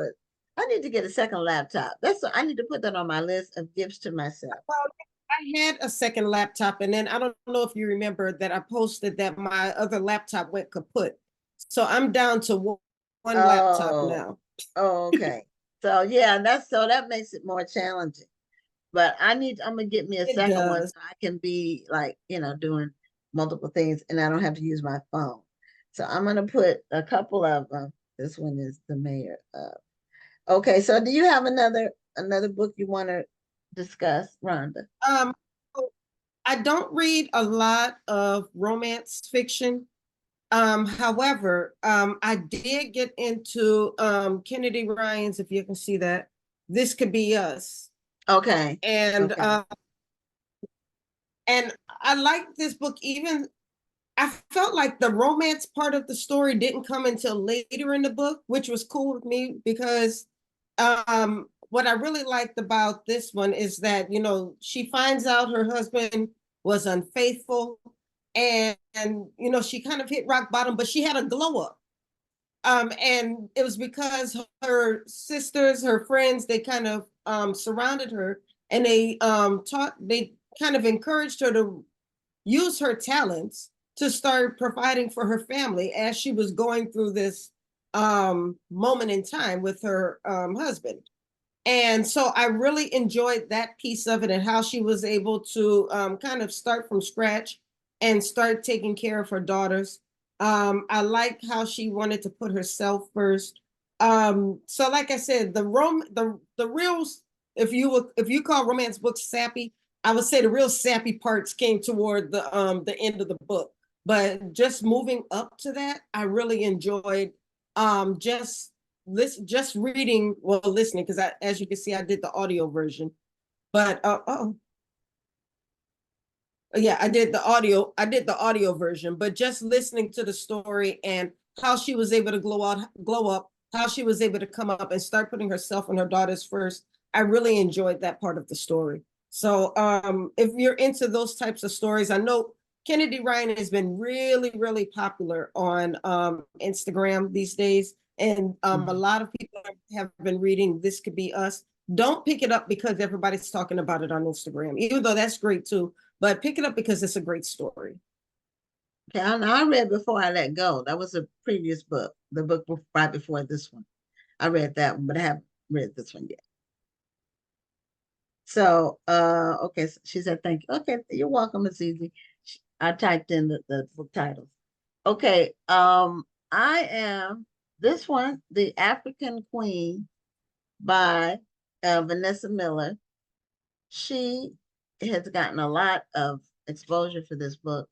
I need to get a second laptop. I need to put that on my list of gifts to myself. Well, I I had a second laptop, and then I don't know if you remember that I posted that my other laptop went kaput. So I'm down to one laptop now. Oh, okay. So yeah, that makes it more challenging. But I'm gonna get me a second one so I can be like, doing multiple things and I don't have to use my phone. So I'm gonna put a couple of them. This one is the mayor. Okay, so do you have another book you want to discuss, Rhonda? I don't read a lot of romance fiction. However, I did get into Kennedy Ryan's, if you can see that. This Could Be Us. Okay. And and I like this book. Even I felt like the romance part of the story didn't come until later in the book, which was cool with me because what I really liked about this one is that, she finds out her husband was unfaithful and she kind of hit rock bottom, but she had a glow up. And it was because her sisters, her friends, they kind of surrounded her and they kind of encouraged her to use her talents to start providing for her family as she was going through this moment in time with her husband. And so I really enjoyed that piece of it and how she was able to kind of start from scratch and start taking care of her daughters. I like how she wanted to put herself first. So like I said, the real, if you call romance books sappy, I would say the real sappy parts came toward the end of the book. But just moving up to that, I really enjoyed just reading, listening, because as you can see, I did the audio version. But yeah, I did the audio version, but just listening to the story and how she was able to glow up, how she was able to come up and start putting herself and her daughters first. I really enjoyed that part of the story. So if you're into those types of stories, I know Kennedy Ryan has been really, really popular on Instagram these days. And a lot of people have been reading This Could Be Us. Don't pick it up because everybody's talking about it on Instagram, even though that's great too. But pick it up because it's a great story. Okay, I read Before I Let Go. That was a previous book, the book right before this one. I read that one, but I haven't read this one yet. So, okay, so she said, thank you. Okay, you're welcome, it's easy. I typed in the book titles. Okay, I am this one, The African Queen by Vanessa Miller. She has gotten a lot of exposure for this book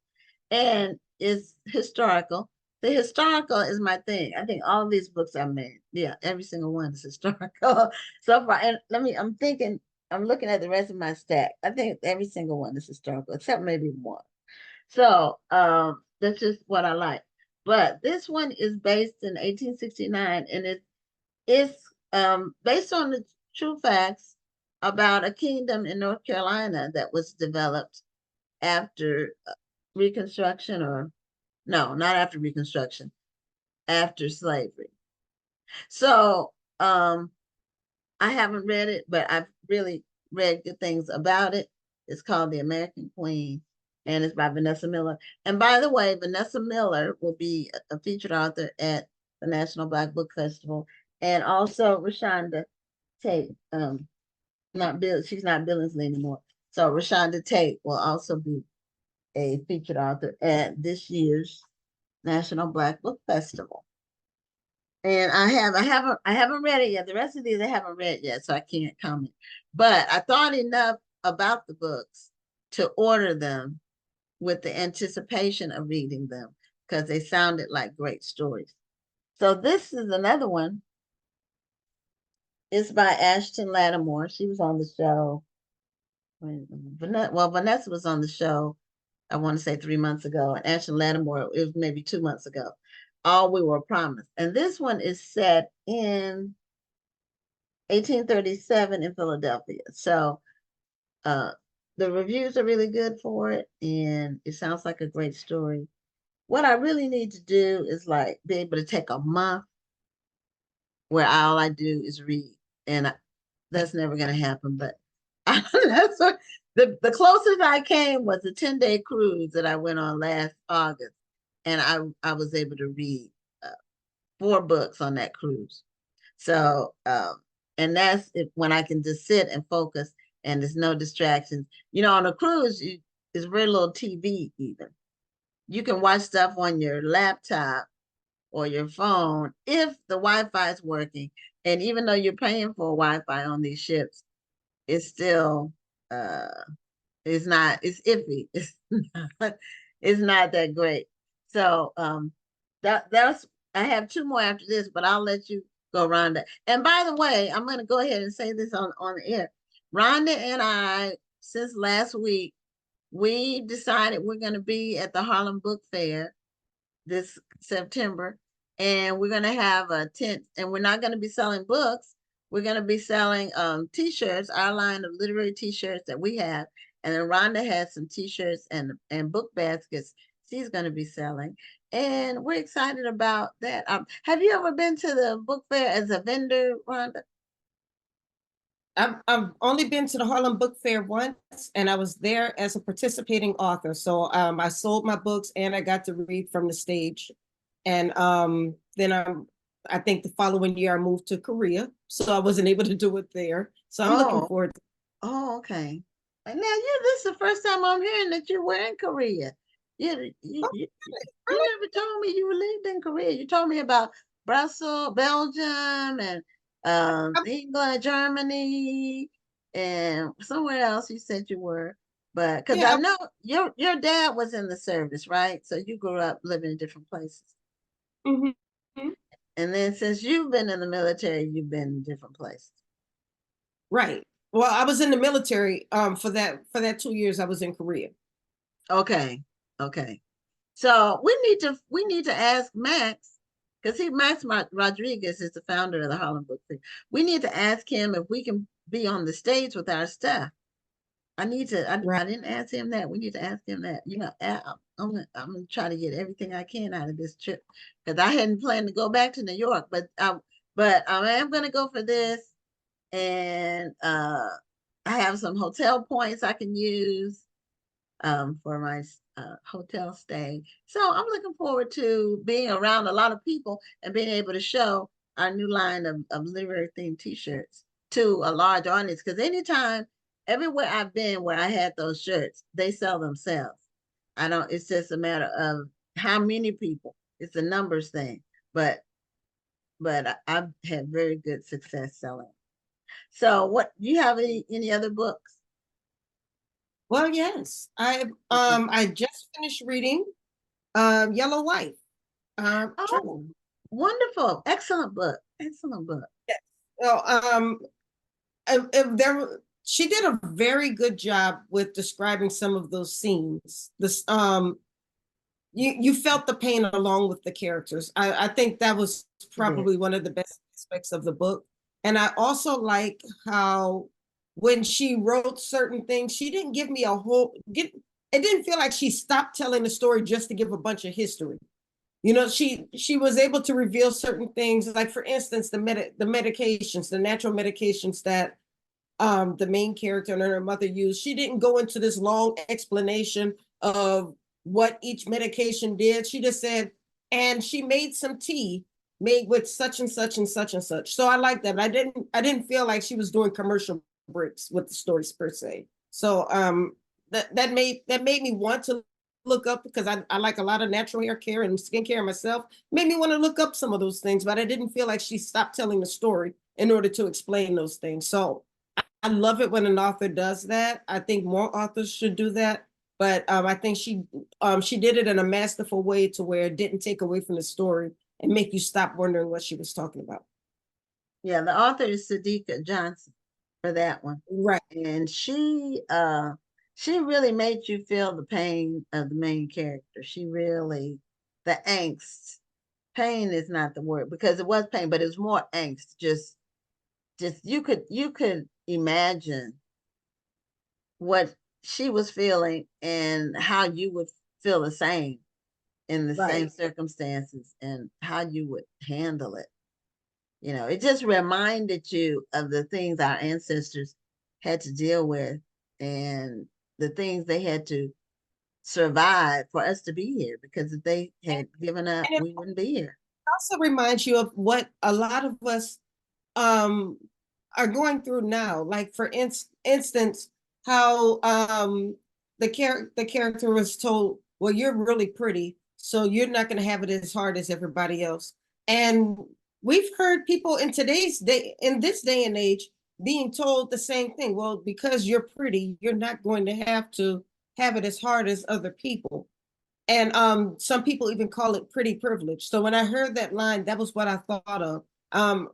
and is historical. The historical is my thing. I think all of these books I made, yeah, every single one is historical so far. And I'm looking at the rest of my stack. I think every single one is historical, except maybe one. So that's just what I like. But this one is based in 1869, and it's based on the true facts about a kingdom in North Carolina that was developed after Reconstruction, or no, not after Reconstruction, after slavery. So I haven't read it, but I've really read good things about it. It's called The American Queen, and it's by Vanessa Miller. And by the way, Vanessa Miller will be a featured author at the National Black Book Festival, and also Rashonda Tate. She's not Billingsley anymore. So Rashonda Tate will also be a featured author at this year's National Black Book Festival. And I haven't read it yet. The rest of these I haven't read yet, so I can't comment. But I thought enough about the books to order them with the anticipation of reading them because they sounded like great stories. So this is another one. It's by Ashton Lattimore. She was on the show. Well, Vanessa was on the show, I want to say 3 months ago, and Ashton Lattimore, it was maybe 2 months ago. All We Were Promised. And this one is set in 1837 in Philadelphia. So the reviews are really good for it, and it sounds like a great story. What I really need to do is like be able to take a month where all I do is read, and that's never going to happen. But The closest I came was a 10-day cruise that I went on last August, and I was able to read 4 books on that cruise. So, and that's when I can just sit and focus, and there's no distractions. On a cruise, there's very little TV even. You can watch stuff on your laptop or your phone if the Wi-Fi is working. And even though you're paying for Wi-Fi on these ships, it's still it's not, it's iffy. It's not that great. So that's I have 2 more after this, but I'll let you go, Rhonda. And by the way, I'm gonna go ahead and say this on the air. Rhonda and I, since last week, we decided we're gonna be at the Harlem Book Fair this September, and we're gonna have a tent, and we're not gonna be selling books. We're gonna be selling t-shirts, our line of literary t-shirts that we have. And then Rhonda has some t-shirts and book baskets she's gonna be selling. And we're excited about that. Have you ever been to the book fair as a vendor, Rhonda? I've only been to the Harlem Book Fair once, and I was there as a participating author. So I sold my books and I got to read from the stage. And then I think the following year I moved to Korea, so I wasn't able to do it there. So I'm looking forward to. Oh, okay. And now this is the first time I'm hearing that you were in Korea. You never told me you lived in Korea. You told me about Brussels, Belgium, and England, Germany, and somewhere else you said you were. But because I know your dad was in the service, right? So you grew up living in different places. Mm-hmm. And then since you've been in the military, you've been in different places. Right. Well, I was in the military for that 2 years I was in Korea. Okay. So we need to ask Max, because Max Rodriguez is the founder of the Harlem Book Fair. We need to ask him if we can be on the stage with our stuff. I didn't ask him that. We need to ask him that. I'm gonna try to get everything I can out of this trip, because I hadn't planned to go back to New York, but I am gonna go for this, and I have some hotel points I can use for my hotel stay. So I'm looking forward to being around a lot of people and being able to show our new line of literary themed t-shirts to a large audience. Because everywhere I've been where I had those shirts, they sell themselves. It's just a matter of how many people. It's a numbers thing. But I've had very good success selling. So do you have any other books? Well, yes. I just finished reading Yellow White. Wonderful. Excellent book. Yes. Well, she did a very good job with describing some of those scenes. You felt the pain along with the characters. I think that was probably one of the best aspects of the book. And I also like how when she wrote certain things, she didn't give me it didn't feel like she stopped telling the story just to give a bunch of history. She was able to reveal certain things, like for instance, the medications, the natural medications that the main character and her mother used. She didn't go into this long explanation of what each medication did. She just said, and she made some tea made with such and such and such and such. So I like that. I didn't feel like she was doing commercial breaks with the stories per se. So that made me want to look up, because I like a lot of natural hair care and skincare myself. Made me want to look up some of those things, but I didn't feel like she stopped telling the story in order to explain those things. So I love it when an author does that. I think more authors should do that. But I think she did it in a masterful way to where it didn't take away from the story and make you stop wondering what she was talking about. Yeah, the author is Sadiqa Johnson for that one. Right. And she really made you feel the pain of the main character. The angst. Pain is not the word, because it was pain, but it was more angst. Just you could imagine what she was feeling and how you would feel the same in the same circumstances, and how you would handle it. It just reminded you of the things our ancestors had to deal with and the things they had to survive for us to be here, because if they had given up, And it we wouldn't be here. also reminds you of what a lot of us um are going through now. Like for instance, how the character was told, well, you're really pretty, so you're not going to have it as hard as everybody else. And we've heard people in today's day, in this day and age, being told the same thing. Well, because you're pretty, you're not going to have it as hard as other people. And some people even call it pretty privilege. So when I heard that line, that was what I thought of. On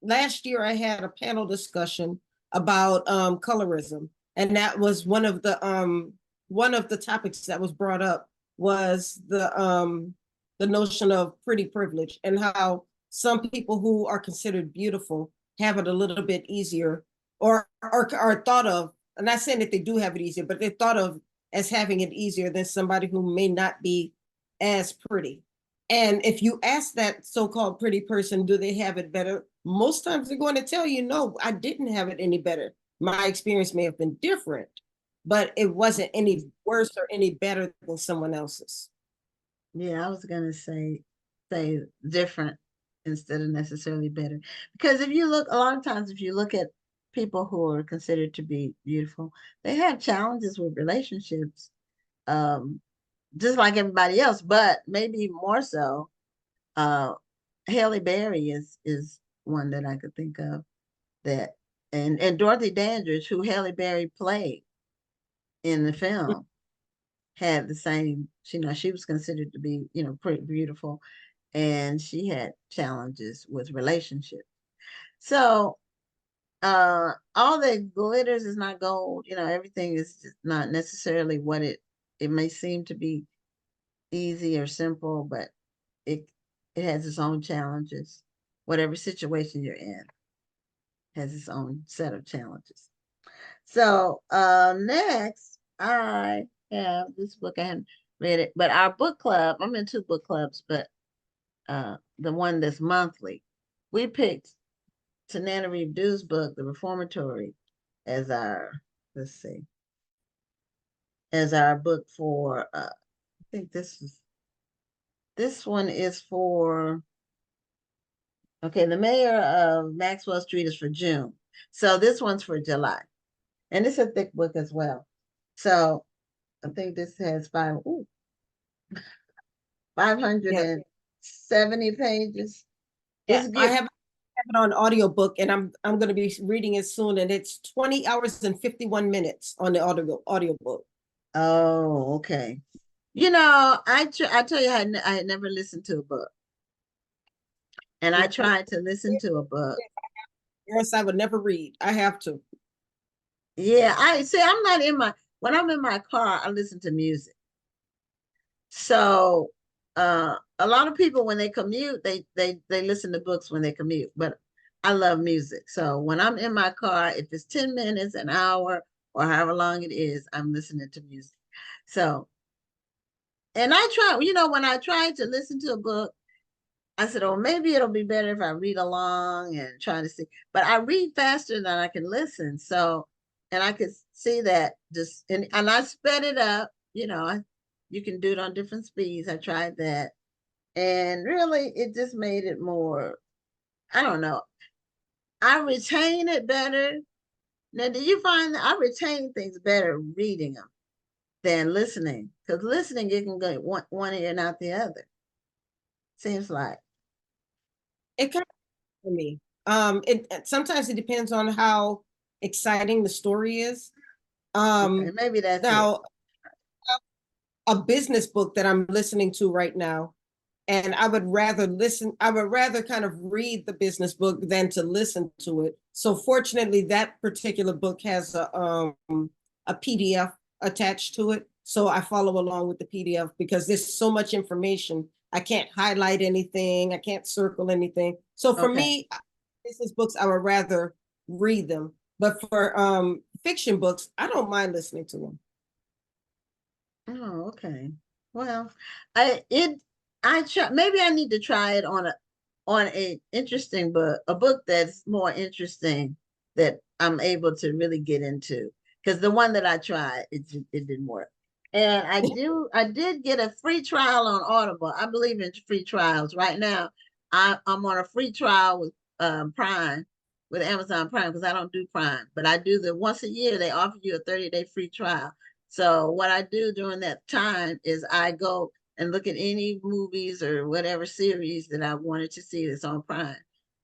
last year, I had a panel discussion about colorism, and that was one of the topics that was brought up was the notion of pretty privilege, and how some people who are considered beautiful have it a little bit easier, or are thought of. I'm not saying that they do have it easier, but they're thought of as having it easier than somebody who may not be as pretty. And if you ask that so-called pretty person, do they have it better? Most times they're going to tell you, no, I didn't have it any better. My experience may have been different, but it wasn't any worse or any better than someone else's. Yeah, I was gonna say different instead of necessarily better. Because if you look, a lot of times if you look at people who are considered to be beautiful, they have challenges with relationships, um, just like everybody else, but maybe more so. Uh, Halle Berry is one that I could think of, that, and Dorothy Dandridge, who Halle Berry played in the film, had the same, she was considered to be, pretty beautiful, and she had challenges with relationships. So all that glitters is not gold. Everything is just not necessarily what it may seem to be, easy or simple, but it it has its own challenges. Whatever situation you're in has its own set of challenges. So next I have this book. I haven't read it, but our book club, I'm in two book clubs, but the one that's monthly, we picked Tanana Reeve Dew's book, The Reformatory, as our, let's see, as our book for I think this one is for, okay, the mayor of Maxwell Street is for June. So this one's for July. And it's a thick book as well. So I think this has 570 pages. Yeah, It's I good. have it on audiobook, and I'm going to be reading it soon, and it's 20 hours and 51 minutes on the audiobook. Oh, okay. I tell you, I had never listened to a book. And I tried to listen to a book. Yes, I would never read. I have to. Yeah, I see. When I'm in my car, I listen to music. So a lot of people, when they commute, they listen to books when they commute. But I love music. So when I'm in my car, if it's 10 minutes, an hour, or however long it is, I'm listening to music. So, and I try, when I tried to listen to a book, I said, oh, maybe it'll be better if I read along and try to see. But I read faster than I can listen. So, and I could see that and I sped it up. You can do it on different speeds. I tried that. And really, it just made it more, I don't know. I retain it better. Now, do you find that I retain things better reading them than listening? Because listening, you can go one ear and out the other. Seems like. It kind of for me. It sometimes it depends on how exciting the story is. Okay, maybe that's Now it. a business book that I'm listening to right now, and I would rather kind of read the business book than to listen to it. So fortunately, that particular book has a PDF attached to it. So I follow along with the PDF because there's so much information. I can't highlight anything. I can't circle anything. So for me, business books, I would rather read them. But for fiction books, I don't mind listening to them. Oh, okay. Well, I try, maybe I need to try it on a interesting book, a book that's more interesting that I'm able to really get into. because the one that I tried, it didn't work. And I did get a free trial on Audible. I believe in free trials. Right now, I'm on a free trial with Prime, with Amazon Prime, because I don't do Prime, but I do the once a year they offer you a 30-day free trial. So what I do during that time is I go and look at any movies or whatever series that I wanted to see that's on Prime.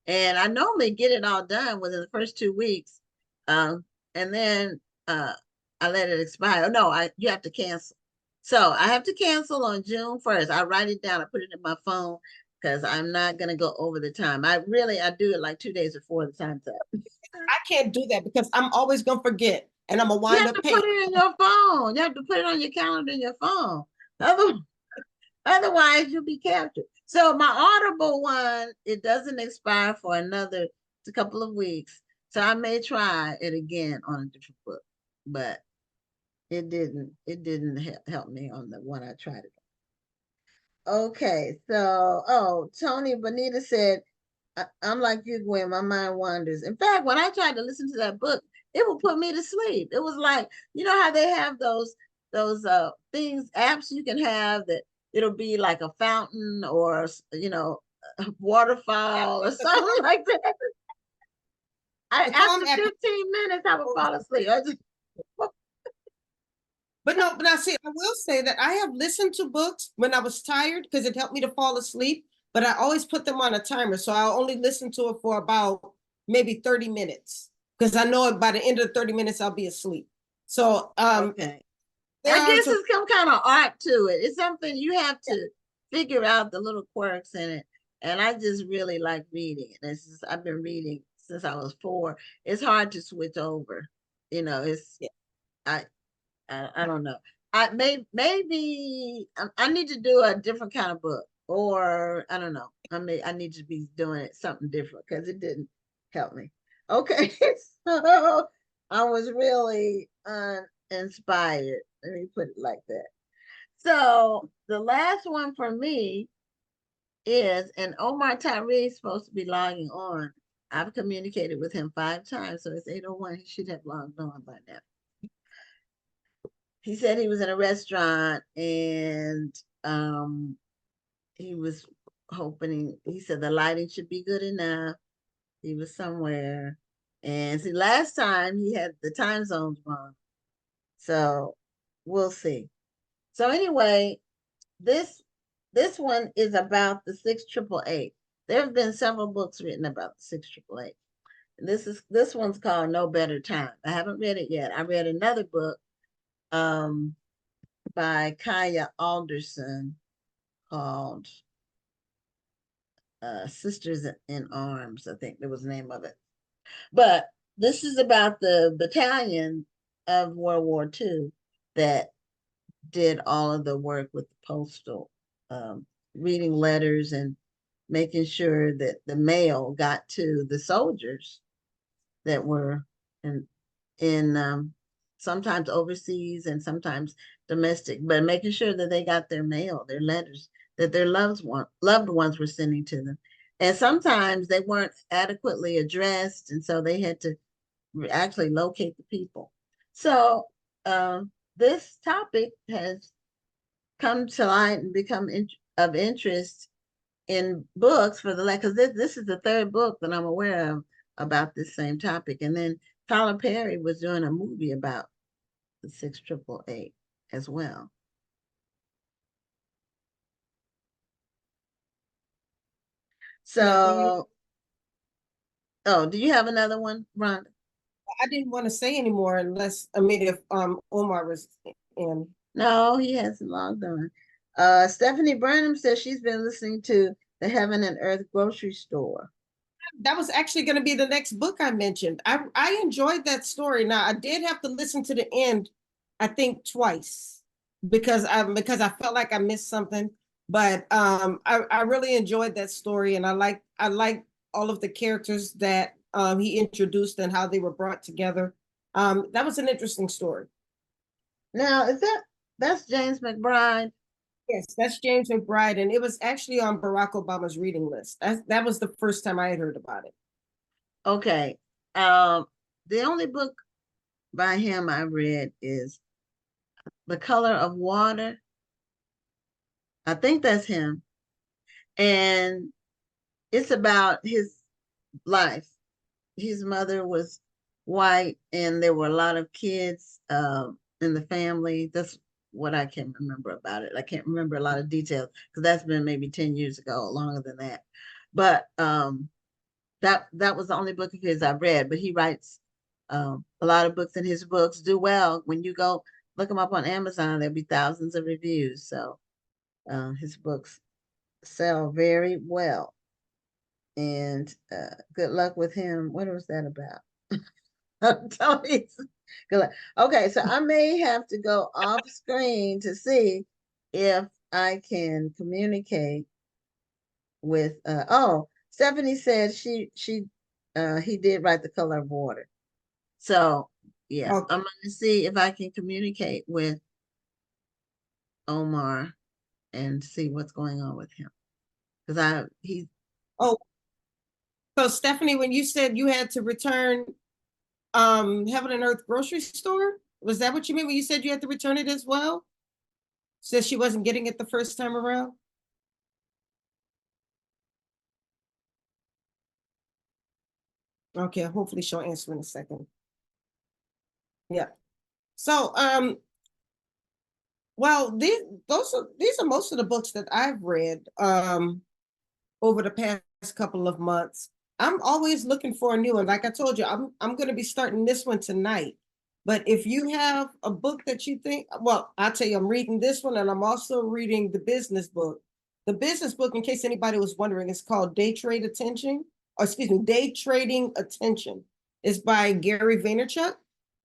And I normally get it all done within the first 2 weeks. And then I let it expire. No, you have to cancel. So I have to cancel on June 1st. I write it down, I put it in my phone because I'm not gonna go over the time. I do it like 2 days before the time's up. I can't do that because I'm always gonna forget and I'm gonna You wind have up to paying. put it in your phone. You have to put it on your calendar in your phone. Otherwise, you'll be captured. So my Audible one, it doesn't expire for another couple of weeks. So I may try it again on a different book, but it didn't help me on the one I tried it. Okay, so Tony Bonita said, I'm like you, Gwen, my mind wanders. In fact, when I tried to listen to that book, it would put me to sleep. It was like, you know how they have those things, apps you can have that it'll be like a fountain or a waterfall or something like that. After 15 minutes, I would fall asleep. But no, but I see, I will say that I have listened to books when I was tired because it helped me to fall asleep, but I always put them on a timer. So I'll only listen to it for about maybe 30 minutes because I know by the end of the 30 minutes, I'll be asleep. So, okay. I guess it's some kind of art to it. It's something you have to figure out the little quirks in it. And I just really like reading. And I've been reading since I was 4. It's hard to switch over. I don't know. Maybe I need to do a different kind of book, or I don't know. I need to be doing something different because it didn't help me. Okay, so I was really uninspired. Let me put it like that. So the last one for me is, and Omar Tyree is supposed to be logging on. I've communicated with him 5 times, so it's 8:01. He should have logged on by now. He said he was in a restaurant and he was hoping, he said the lighting should be good enough. He was somewhere. And see, last time he had the time zones wrong. So we'll see. So anyway, this one is about the 688. There have been several books written about the 688. This one's called No Better Time. I haven't read it yet. I read another book by Kaya Alderson called Sisters in Arms, I think that was the name of it. But this is about the battalion of World War II that did all of the work with the postal, reading letters and making sure that the mail got to the soldiers that were in sometimes overseas and sometimes domestic, but making sure that they got their mail, their letters that their loved ones were sending to them. And sometimes they weren't adequately addressed, and so they had to actually locate the people. So this topic has come to light and become of interest in books for because this is the 3rd book that I'm aware of about this same topic. And then Tyler Perry was doing a movie about the 688 as well. So, do you have another one, Rhonda? I didn't want to say anymore unless, I mean, if Omar was in. No, he hasn't logged on. Stephanie Burnham says she's been listening to the Heaven and Earth Grocery Store. That was actually going to be the next book I mentioned. I enjoyed that story. Now, I did have to listen to the end, I think twice, because I felt like I missed something. But I really enjoyed that story, and I like all of the characters that he introduced and how they were brought together. That was an interesting story. Now, that's James McBride? Yes, that's James McBride, and it was actually on Barack Obama's reading list. That was the first time I had heard about it. Okay. The only book by him I read is The Color of Water. I think that's him. And it's about his life. His mother was white, and there were a lot of kids in the family. That's what I can remember about it. I can't remember a lot of details because that's been maybe 10 years ago, longer than that. But that was the only book of his I read. But he writes a lot of books, and his books do well. When you go look them up on Amazon, there'll be thousands of reviews. So his books sell very well. And good luck with him. What was that about? Tony, good luck. Okay, so I may have to go off screen to see if I can communicate with Stephanie said he did write The Color of Water. So yeah, Okay. I'm gonna see if I can communicate with Omar and see what's going on with him. Because Oh, so Stephanie, when you said you had to return Heaven and Earth grocery store, was that what you mean when you said you had to return it as well? Said she wasn't getting it the first time around? Okay, hopefully she'll answer in a second. Yeah. So well, these are most of the books that I've read over the past couple of months. I'm always looking for a new one. Like I told you, I'm going to be starting this one tonight. But if you have a book that you think, well, I'll tell you, I'm reading this one, and I'm also reading the business book. The business book, in case anybody was wondering, is called Day Trading Attention. It's by Gary Vaynerchuk.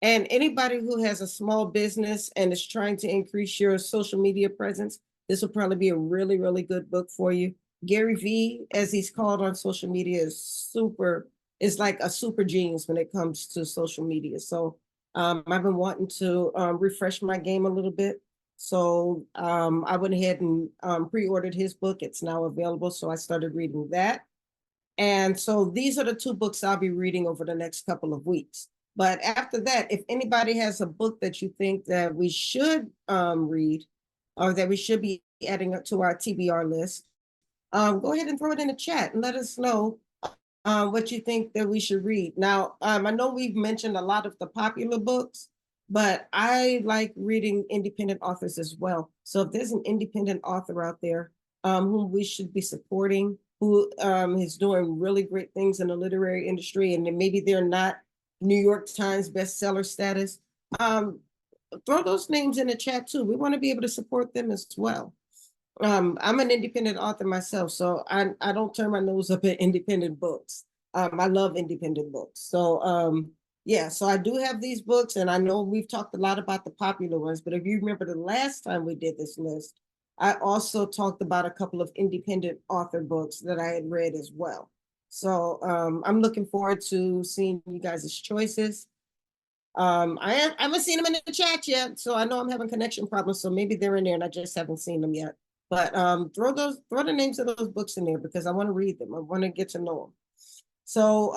And anybody who has a small business and is trying to increase your social media presence, this will probably be a really, really good book for you. Gary V, as he's called on social media, is like a super genius when it comes to social media. So I've been wanting to refresh my game a little bit. So I went ahead and pre-ordered his book. It's now available. So I started reading that. And so these are the two books I'll be reading over the next couple of weeks. But after that, if anybody has a book that you think that we should read, or that we should be adding up to our TBR list, go ahead and throw it in the chat and let us know what you think that we should read. Now, I know we've mentioned a lot of the popular books, but I like reading independent authors as well. So if there's an independent author out there whom we should be supporting, who is doing really great things in the literary industry, and then maybe they're not New York Times bestseller status, throw those names in the chat too. We want to be able to support them as well. I'm an independent author myself, so I don't turn my nose up at independent books. I love independent books. So yeah, so I do have these books, and I know we've talked a lot about the popular ones, but if you remember the last time we did this list, I also talked about a couple of independent author books that I had read as well. So I'm looking forward to seeing you guys' choices. I haven't seen them in the chat yet, so I know I'm having connection problems, so maybe they're in there and I just haven't seen them yet. But throw the names of those books in there because I want to read them. I want to get to know them. So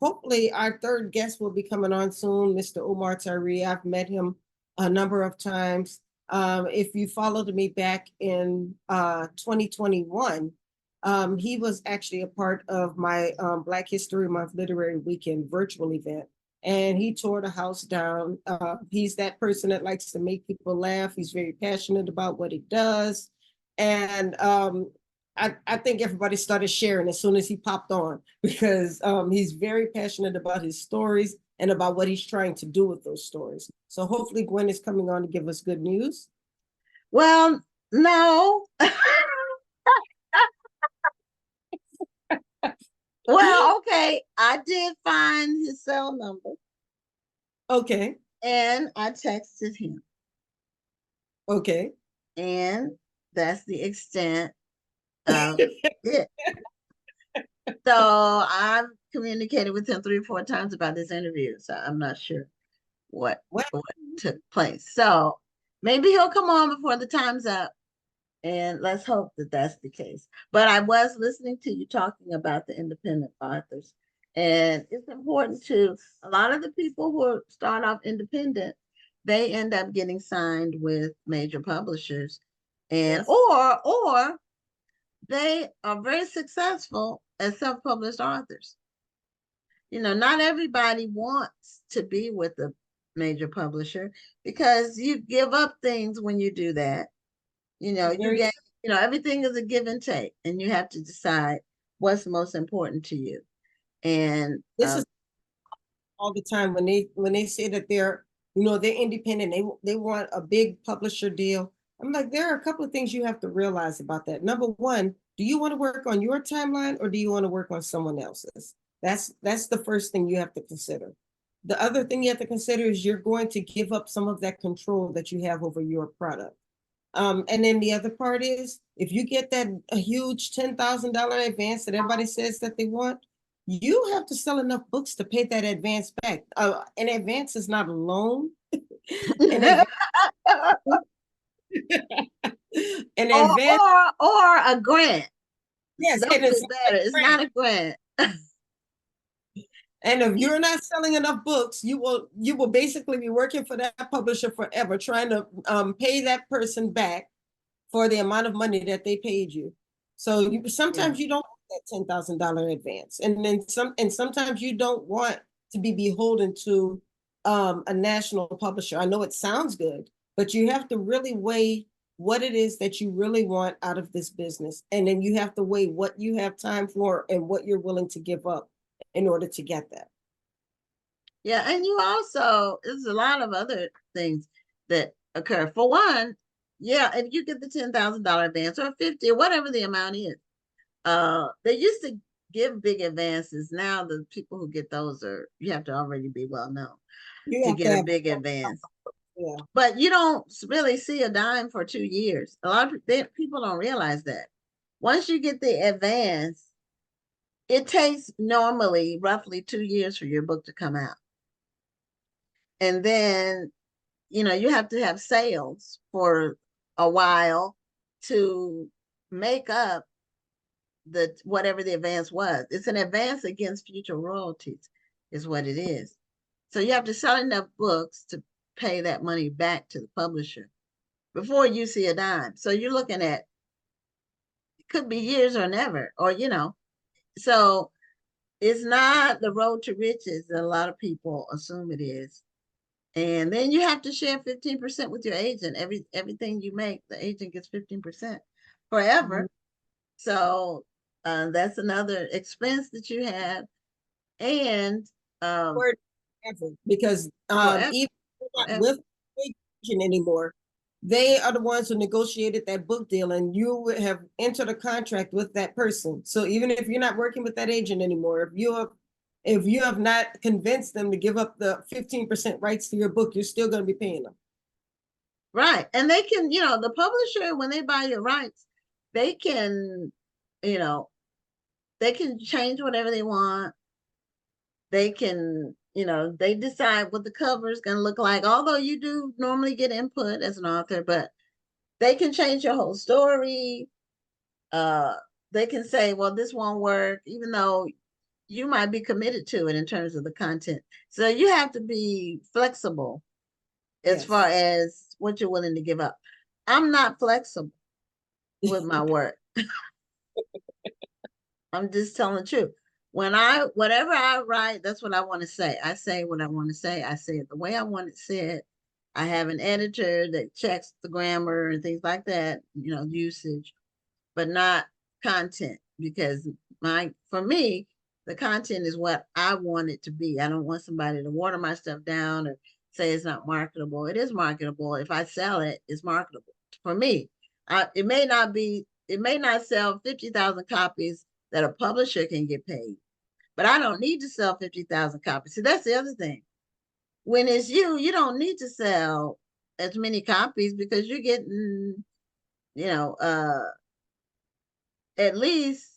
hopefully our third guest will be coming on soon, Mr. Omar Tyree. I've met him a number of times. If you followed me back in 2021, he was actually a part of my Black History Month Literary Weekend virtual event. And he tore the house down. He's that person that likes to make people laugh. He's very passionate about what he does. And I think everybody started sharing as soon as he popped on because he's very passionate about his stories and about what he's trying to do with those stories. So hopefully Gwen is coming on to give us good news. Well, no. Well, okay. I did find his cell number. Okay. And I texted him. Okay. And that's the extent of it. So I've communicated with him 3 or 4 times about this interview. So I'm not sure what took place. So maybe he'll come on before the time's up. And let's hope that that's the case. But I was listening to you talking about the independent authors. And it's important to a lot of the people who start off independent, they end up getting signed with major publishers, and Yes. or they are very successful as self-published authors. Not everybody wants to be with a major publisher because you give up things when you do that. You Very get, everything is a give and take, and you have to decide what's most important to you. And This is all the time when they say that they're independent, they want a big publisher deal. I'm like, there are a couple of things you have to realize about that. Number one, do you want to work on your timeline or do you want to work on someone else's? That's the first thing you have to consider. The other thing you have to consider is you're going to give up some of that control that you have over your product. And then the other part is if you get a huge $10,000 advance that everybody says that they want, you have to sell enough books to pay that advance back. An advance is not a loan. An advance, an advance, or a grant. yes, Those and it's are better. It's not a grant. and if you're not selling enough books, you will basically be working for that publisher forever, trying to pay that person back for the amount of money that they paid you. So sometimes you don't want that $10,000 advance, and sometimes you don't want to be beholden to a national publisher. I know it sounds good, but you have to really weigh what it is that you really want out of this business, and then you have to weigh what you have time for and what you're willing to give up in order to get that. Yeah, and there's a lot of other things that occur. For one, yeah, if you get the $10,000 advance or 50 or whatever the amount is, they used to give big advances. Now the people who get those you have to already be well known to get a big advance. Yeah. But you don't really see a dime for 2 years. A lot of people don't realize that. Once you get the advance, it takes normally roughly 2 years for your book to come out. And then, you have to have sales for a while to make up whatever the advance was. It's an advance against future royalties is what it is. So you have to sell enough books to pay that money back to the publisher before you see a dime. So you're looking at, it could be years or never, or, so it's not the road to riches that a lot of people assume it is. And then you have to share 15% with your agent. Everything you make, the agent gets 15% forever. Mm-hmm. So that's another expense that you have. And because even not with agent anymore, they are the ones who negotiated that book deal, and you would have entered a contract with that person. So even if you're not working with that agent anymore, if you have not convinced them to give up the 15% rights to your book, you're still going to be paying them. Right. And they can, the publisher, when they buy your rights, they can, they can change whatever they want. They can, they decide what the cover is going to look like. Although you do normally get input as an author, but they can change your whole story. They can say, well, this won't work, even though you might be committed to it in terms of the content. So you have to be flexible as far as what you're willing to give up. I'm not flexible with my work. I'm just telling the truth. Whatever I write, that's what I want to say. I say what I want to say. I say it the way I want it said. I have an editor that checks the grammar and things like that, usage, but not content, because for me, the content is what I want it to be. I don't want somebody to water my stuff down or say it's not marketable. It is marketable. If I sell it, it's marketable for me. It may not sell 50,000 copies that a publisher can get paid, but I don't need to sell 50,000 copies. See, that's the other thing. When it's you don't need to sell as many copies because you're getting, at least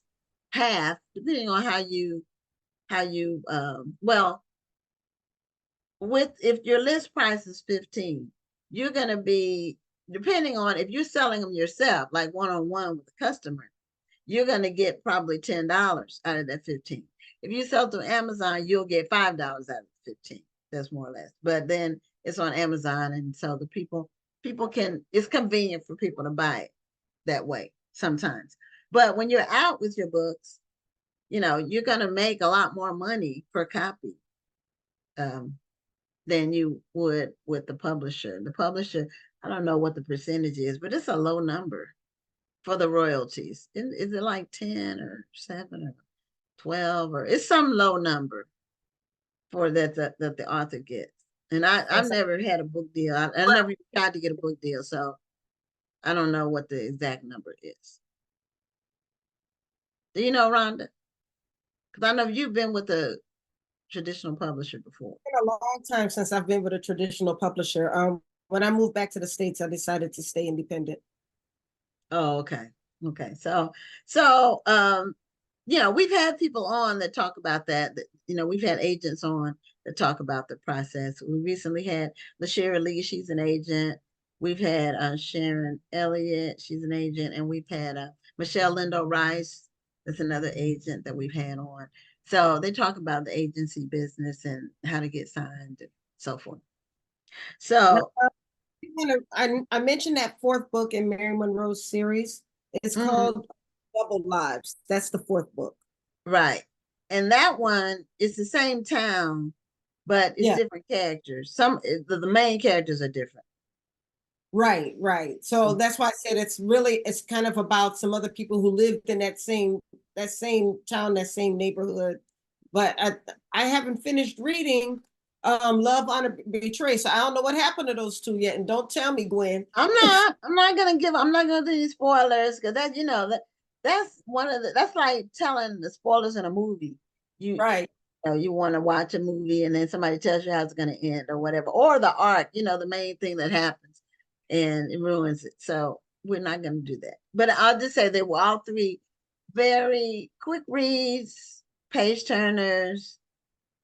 half, depending on if your list price is 15, you're going to be, depending on if you're selling them yourself, like one-on-one with the customer, you're going to get probably $10 out of that 15. if you sell through Amazon, you'll get $5 out of the 15. That's more or less. But then it's on Amazon, and so the people can, it's convenient for people to buy it that way sometimes. But when you're out with your books, you're going to make a lot more money per copy than you would with the publisher. The publisher, I don't know what the percentage is, but it's a low number for the royalties. Is it like 10 or 7 or 12, or it's some low number for that the author gets? And I've never had a book deal. I never tried to get a book deal, so I don't know what the exact number is. Do you know, Rhonda? Because I know you've been with a traditional publisher before. It's been a long time since I've been with a traditional publisher. When I moved back to the States, I decided to stay independent. Oh, okay. Okay. So, we've had people on that talk about that, we've had agents on that talk about the process. We recently had LaShara Lee, she's an agent. We've had Sharon Elliott, she's an agent, and we've had Michelle Lindo Rice, that's another agent that we've had on. So they talk about the agency business and how to get signed and so forth. So I mentioned that fourth book in Mary Monroe's series. It's called Double Lives. That's the fourth book. Right. And that one is the same town, but it's different characters. The main characters are different. Right. So that's why I said it's kind of about some other people who lived in that same town, that same neighborhood. But I haven't finished reading Love, Honor, Betray. So I don't know what happened to those two yet. And don't tell me, Gwen. I'm not gonna do any spoilers, because that's like telling the spoilers in a movie. You want to watch a movie and then somebody tells you how it's going to end or whatever, or the arc, the main thing that happens, and it ruins it. So we're not going to do that. But I'll just say they were all three very quick reads, page turners.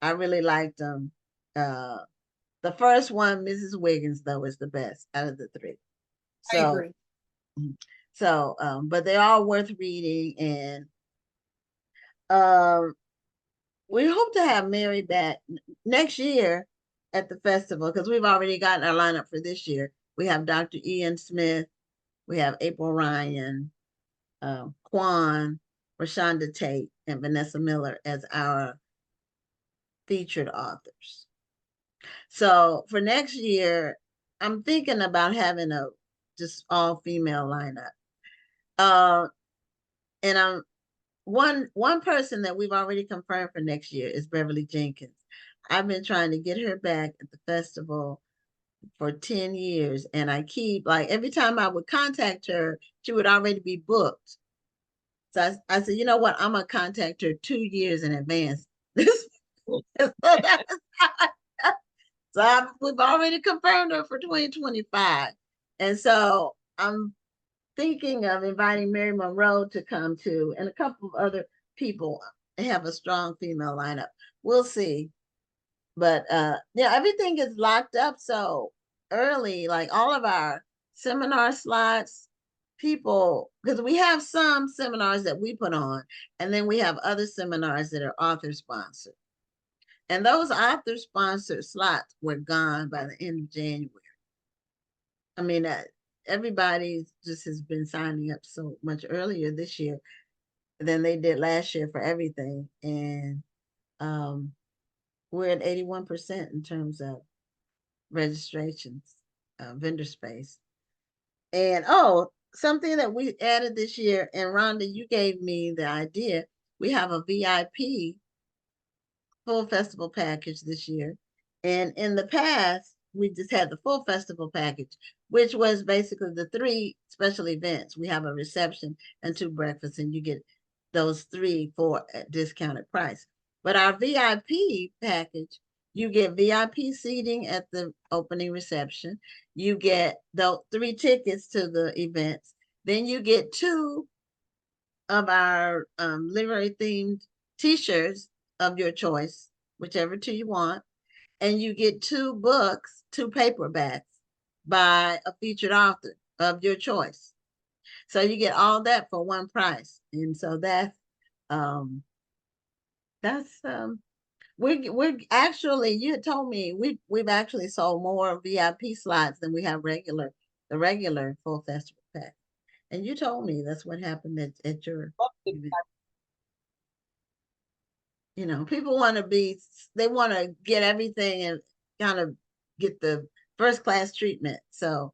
I really liked them. The first one, Mrs. Wiggins, though, is the best out of the three. So, I agree. So, but they're all worth reading, and we hope to have Mary back next year at the festival, because we've already gotten our lineup for this year. We have Dr. Ian Smith, we have April Ryan, Quan, Rashonda Tate, and Vanessa Miller as our featured authors. So for next year, I'm thinking about having a just all female lineup. And one person that we've already confirmed for next year is Beverly Jenkins. I've been trying to get her back at the festival for 10 years. And I keep, like, every time I would contact her, she would already be booked. So I said, you know what? I'm going to contact her 2 years in advance. So we've already confirmed her for 2025. And so I'm thinking of inviting Mary Monroe to come too, and a couple of other people have a strong female lineup. We'll see. But everything is locked up so early, like all of our seminar slots, people, because we have some seminars that we put on, and then we have other seminars that are author sponsored. And those author sponsored slots were gone by the end of January. I mean, everybody just has been signing up so much earlier this year than they did last year for everything. And we're at 81% in terms of registrations, vendor space. And something that we added this year, and Rhonda, you gave me the idea. We have a VIP full festival package this year. And in the past, we just had the full festival package, which was basically the 3 special events. We have a reception and 2 breakfasts, and you get those 3 for a discounted price. But our VIP package, you get VIP seating at the opening reception. You get the 3 tickets to the events. Then you get 2 of our literary themed t-shirts of your choice, whichever 2 you want. And you get 2 books, 2 paperbacks by a featured author of your choice. So you get all that for one price. And so that's that's we're actually, you had told me we've actually sold more VIP slots than we have the regular full festival pack. And you told me that's what happened at your event. You know, people want to they want to get everything and kind of get the first class treatment. So,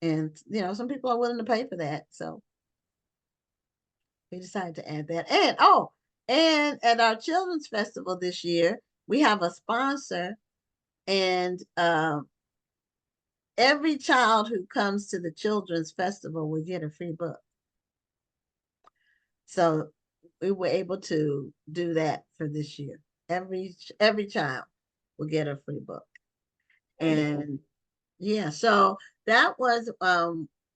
and you know, some people are willing to pay for that. So we decided to add that. And at our children's festival this year, we have a sponsor, and every child who comes to the children's festival will get a free book. So we were able to do that for this year. Every child will get a free book. And yeah, so that was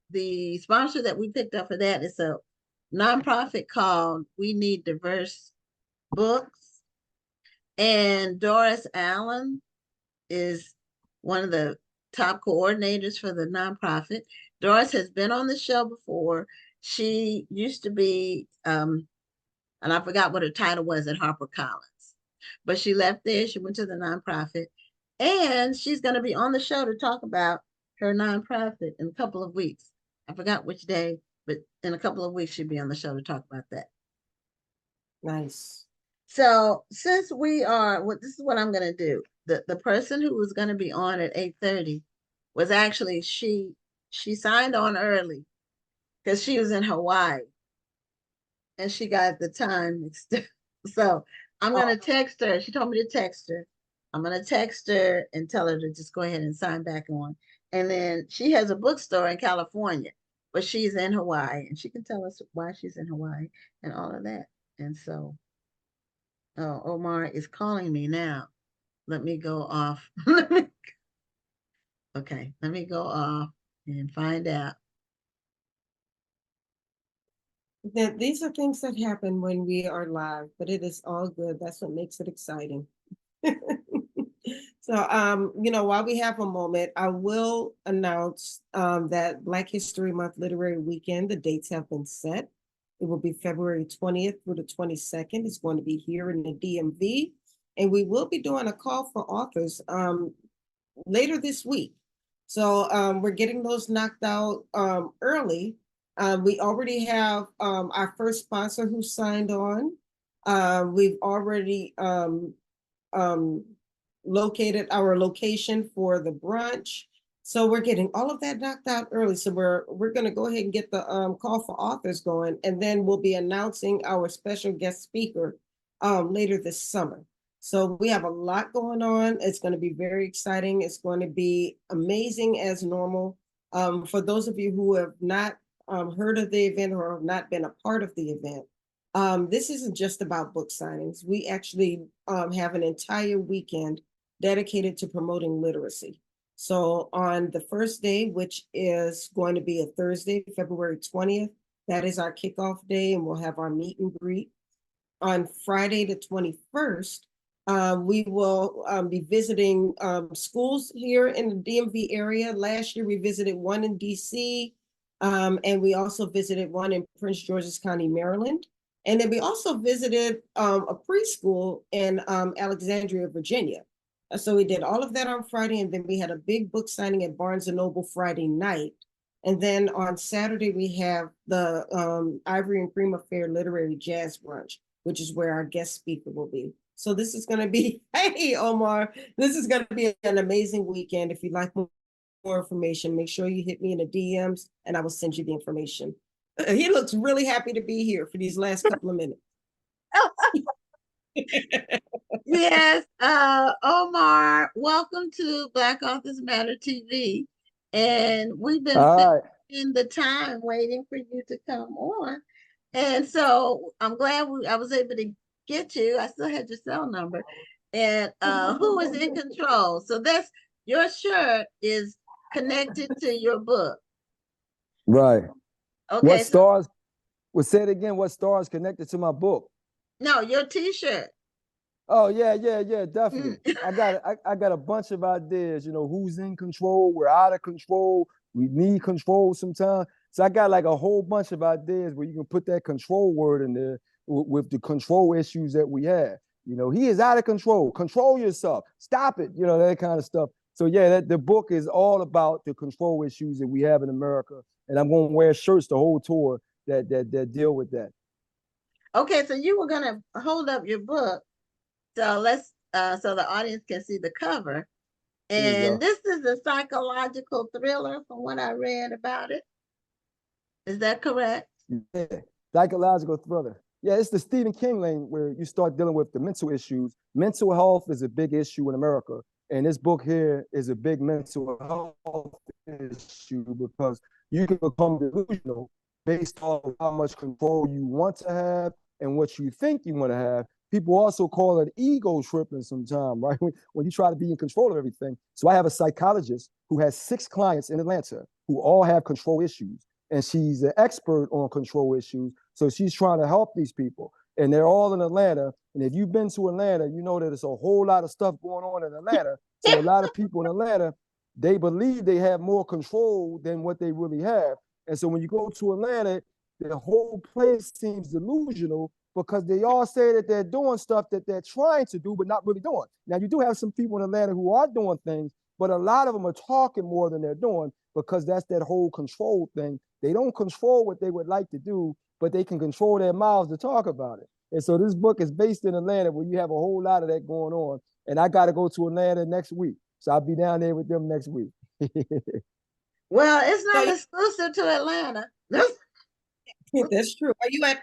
the sponsor that we picked up for that is a nonprofit called We Need Diverse Books. And Doris Allen is one of the top coordinators for the nonprofit. Doris has been on the show before. She used to be, and I forgot what her title was at HarperCollins, but she left there. She went to the nonprofit, and she's going to be on the show to talk about her nonprofit in a couple of weeks. I forgot which day, but in a couple of weeks, she'll be on the show to talk about that. Nice. So since this is what I'm going to do. The person who was going to be on at 8:30 was actually, she signed on early because she was in Hawaii and she got the time mixed up. So I'm going to text her. She told me to text her. I'm going to text her and tell her to just go ahead and sign back on. And then she has a bookstore in California, but she's in Hawaii, and she can tell us why she's in Hawaii and all of that. And so, oh, Omar is calling me now. Let me go off. Okay, let me go off and find out. That these are things that happen when we are live, but it is all good. That's what makes it exciting. So, while we have a moment, I will announce that Black History Month Literary Weekend, the dates have been set. It will be February 20th through the 22nd. It's going to be here in the DMV. And we will be doing a call for authors later this week. So we're getting those knocked out early. We already have our first sponsor who signed on. We've already located our location for the brunch. So we're getting all of that knocked out early. So we're going to go ahead and get the call for authors going, and then we'll be announcing our special guest speaker later this summer. So we have a lot going on. It's going to be very exciting. It's going to be amazing as normal. For those of you who have not heard of the event or have not been a part of the event, this isn't just about book signings. We actually have an entire weekend dedicated to promoting literacy. So on the first day, which is going to be a Thursday, February 20th, that is our kickoff day, and we'll have our meet and greet. On Friday, the 21st, we will be visiting schools here in the DMV area. Last year, we visited one in DC, and we also visited one in Prince George's County, Maryland. And then we also visited a preschool in Alexandria, Virginia. So we did all of that on Friday, and then we had a big book signing at Barnes & Noble Friday night. And then on Saturday, we have the Ivory and Prima Fair Literary Jazz Brunch, which is where our guest speaker will be. So this is going to be, hey, Omar, this is going to be an amazing weekend. If you'd like more information, make sure you hit me in the DMs, and I will send you the information. He looks really happy to be here for these last couple of minutes. Yes, Omar, welcome to Black Authors Matter TV. And we've been spending the time waiting for you to come on. And so I'm glad I was able to get you. I still had your cell number. And who is in control? So that's your shirt is connected to your book. Right. Okay. What stars? Well, say it again. What stars connected to my book? No, your T-shirt. Oh yeah, definitely. I got a bunch of ideas. You know, who's in control? We're out of control. We need control sometimes. So I got like a whole bunch of ideas where you can put that control word in there with the control issues that we have. You know, he is out of control. Control yourself. Stop it. You know, that kind of stuff. So yeah, the book is all about the control issues that we have in America. And I'm going to wear shirts the whole tour that deal with that. Okay, so you were gonna hold up your book, so let's so the audience can see the cover. And this is a psychological thriller from what I read about it. Is that correct? Yeah, psychological thriller. Yeah, it's the Stephen King lane where you start dealing with the mental issues. Mental health is a big issue in America. And this book here is a big mental health issue because you can become delusional based on how much control you want to have and what you think you want to have. People also call it ego tripping sometimes, right? When you try to be in control of everything. So I have a psychologist who has 6 clients in Atlanta who all have control issues. And she's an expert on control issues. So she's trying to help these people. And they're all in Atlanta. And if you've been to Atlanta, you know that there's a whole lot of stuff going on in Atlanta. So a lot of people in Atlanta, they believe they have more control than what they really have. And so when you go to Atlanta, the whole place seems delusional because they all say that they're doing stuff that they're trying to do, but not really doing. Now, you do have some people in Atlanta who are doing things, but a lot of them are talking more than they're doing because that's that whole control thing. They don't control what they would like to do, but they can control their mouths to talk about it. And so this book is based in Atlanta where you have a whole lot of that going on. And I got to go to Atlanta next week. So I'll be down there with them next week. Well, it's not exclusive to Atlanta. That's true.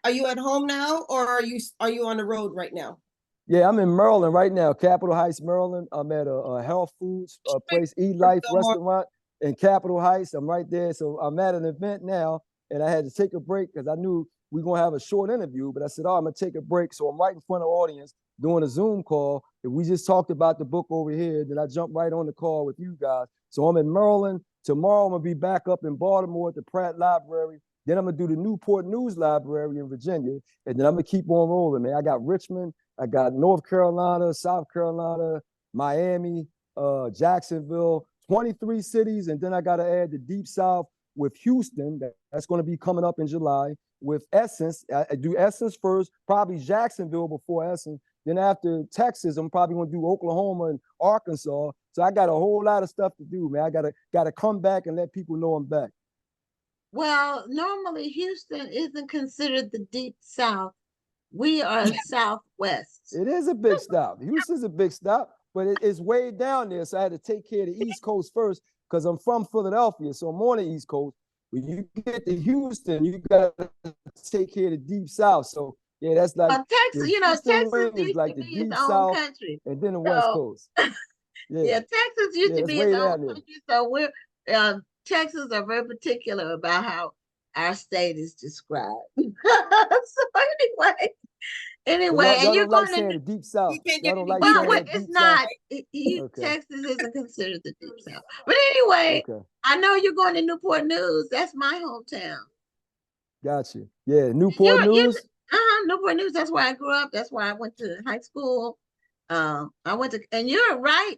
Are you at home now, or are you on the road right now? Yeah, I'm in Maryland right now, Capitol Heights, Maryland. I'm at a health foods place, Eat Life restaurant in Capitol Heights. I'm right there. So I'm at an event now, and I had to take a break because I knew we are going to have a short interview, but I said, I'm going to take a break. So I'm right in front of the audience doing a Zoom call. And we just talked about the book over here. Then I jumped right on the call with you guys. So I'm in Maryland. Tomorrow I'm going to be back up in Baltimore at the Pratt Library. Then I'm going to do the Newport News Library in Virginia. And then I'm going to keep on rolling, man. I got Richmond. I got North Carolina, South Carolina, Miami, Jacksonville, 23 cities. And then I got to add the Deep South with Houston. That's going to be coming up in July. With Essence, I do Essence first, probably Jacksonville before Essence. Then after Texas, I'm probably going to do Oklahoma and Arkansas. So I got a whole lot of stuff to do, man. I gotta come back and let people know I'm back. Well, normally Houston isn't considered the Deep South. We are Southwest. It is a big stop. Houston's a big stop, but it's way down there. So I had to take care of the East Coast first because I'm from Philadelphia. So I'm on the East Coast. When you get to Houston, you got to take care of the Deep South. So yeah, that's like Texas. You know, Texas used like to be its own country, and then the West Coast. Yeah, Texas used to be its own country. So we're Texans are very particular about how our state is described. So anyway, so and you're going to the Deep South. Y'all don't like it's not. Texas isn't considered the Deep South. But anyway, I know you're going to Newport News. That's my hometown. Gotcha. Yeah, Newport News. Newport News. That's where I grew up. That's where I went to high school. I went to, and you're right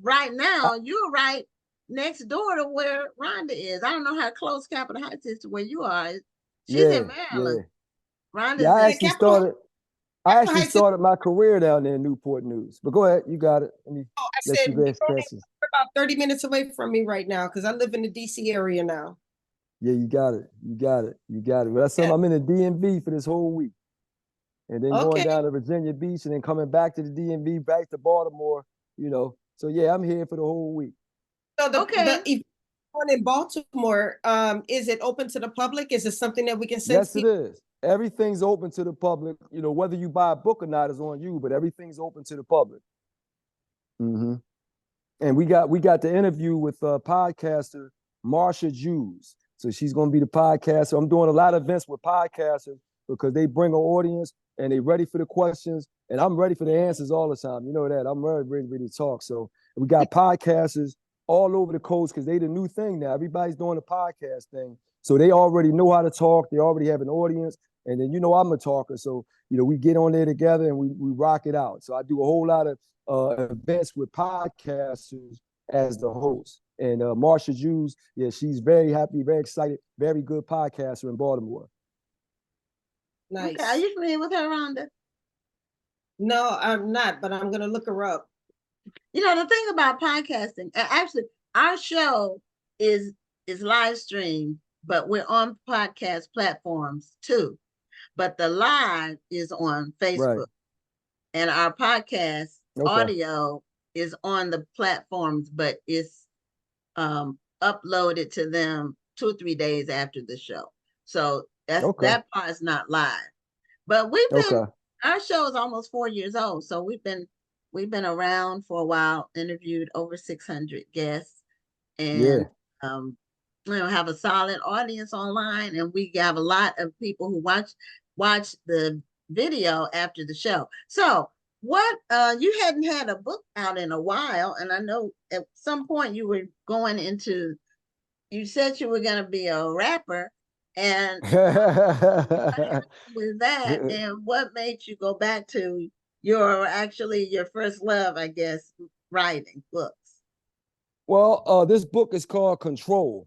now. You're right next door to where Rhonda is. I don't know how close Capitol Heights is to where you are. She's in Maryland. Rhonda's I actually started my career down there in Newport News. But go ahead, you got it. I said you're about 30 minutes away from me right now because I live in the DC area now. Yeah, you got it. But that's something I'm in the DMV for this whole week. And then going down to Virginia Beach and then coming back to the DMV, back to Baltimore, you know. So yeah, I'm here for the whole week. So the one in Baltimore, is it open to the public? Is it something that we can send? Yes, it is. Everything's open to the public. You know, whether you buy a book or not is on you, but everything's open to the public. And we got the interview with podcaster Marsha Jews. So she's going to be the podcaster. I'm doing a lot of events with podcasters because they bring an audience and they ready for the questions. And I'm ready for the answers all the time. You know that. I'm ready to talk. So we got podcasters all over the coast because they the new thing now. Everybody's doing the podcast thing. So they already know how to talk. They already have an audience. And then, you know, I'm a talker. So, you know, we get on there together and we rock it out. So I do a whole lot of events with podcasters as the host. And Marsha Jews, yeah, she's very happy, very excited, very good podcaster in Baltimore. Nice. Okay. Are you familiar with her, Rhonda? No, I'm not, but I'm gonna look her up. You know, the thing about podcasting, actually, our show is live streamed, but we're on podcast platforms too. But the live is on Right. Facebook, and our podcast Okay. audio is on the platforms, but it's uploaded to them 2 or 3 days after the show. So Okay. that part is not live. But Okay. our show is almost 4 years old, so we've been around for a while, interviewed over 600 guests, Yeah. and have a solid audience online, and we have a lot of people who watch the video after the show. So what you hadn't had a book out in a while, and I know at some point you were going into, you said you were going to be a rapper, and with that, and what made you go back to your first love, I guess, writing books? Well, this book is called Control.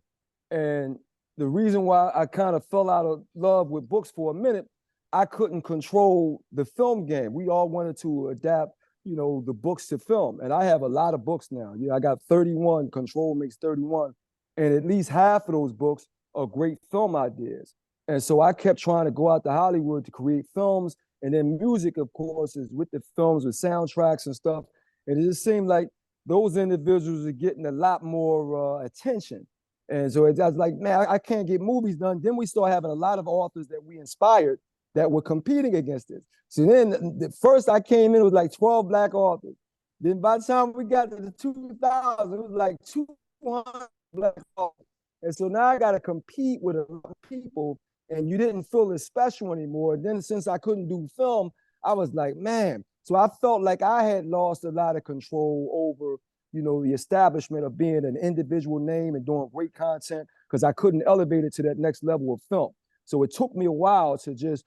And the reason why I kind of fell out of love with books for a minute, I couldn't control the film game. We all wanted to adapt, the books to film. And I have a lot of books now. I got 31, Control makes 31. And at least half of those books are great film ideas. And so I kept trying to go out to Hollywood to create films. And then music, of course, is with the films with soundtracks and stuff. And it just seemed like those individuals are getting a lot more attention. And so I was like, man, I can't get movies done. Then we start having a lot of authors that we inspired that were competing against us. So then the first I came in, it was like 12 Black authors. Then by the time we got to the 2000s, it was like 200 Black authors. And so now I got to compete with a lot of people, and you didn't feel as special anymore. Then since I couldn't do film, I was like, man. So I felt like I had lost a lot of control over, the establishment of being an individual name and doing great content, because I couldn't elevate it to that next level of film. So it took me a while to just,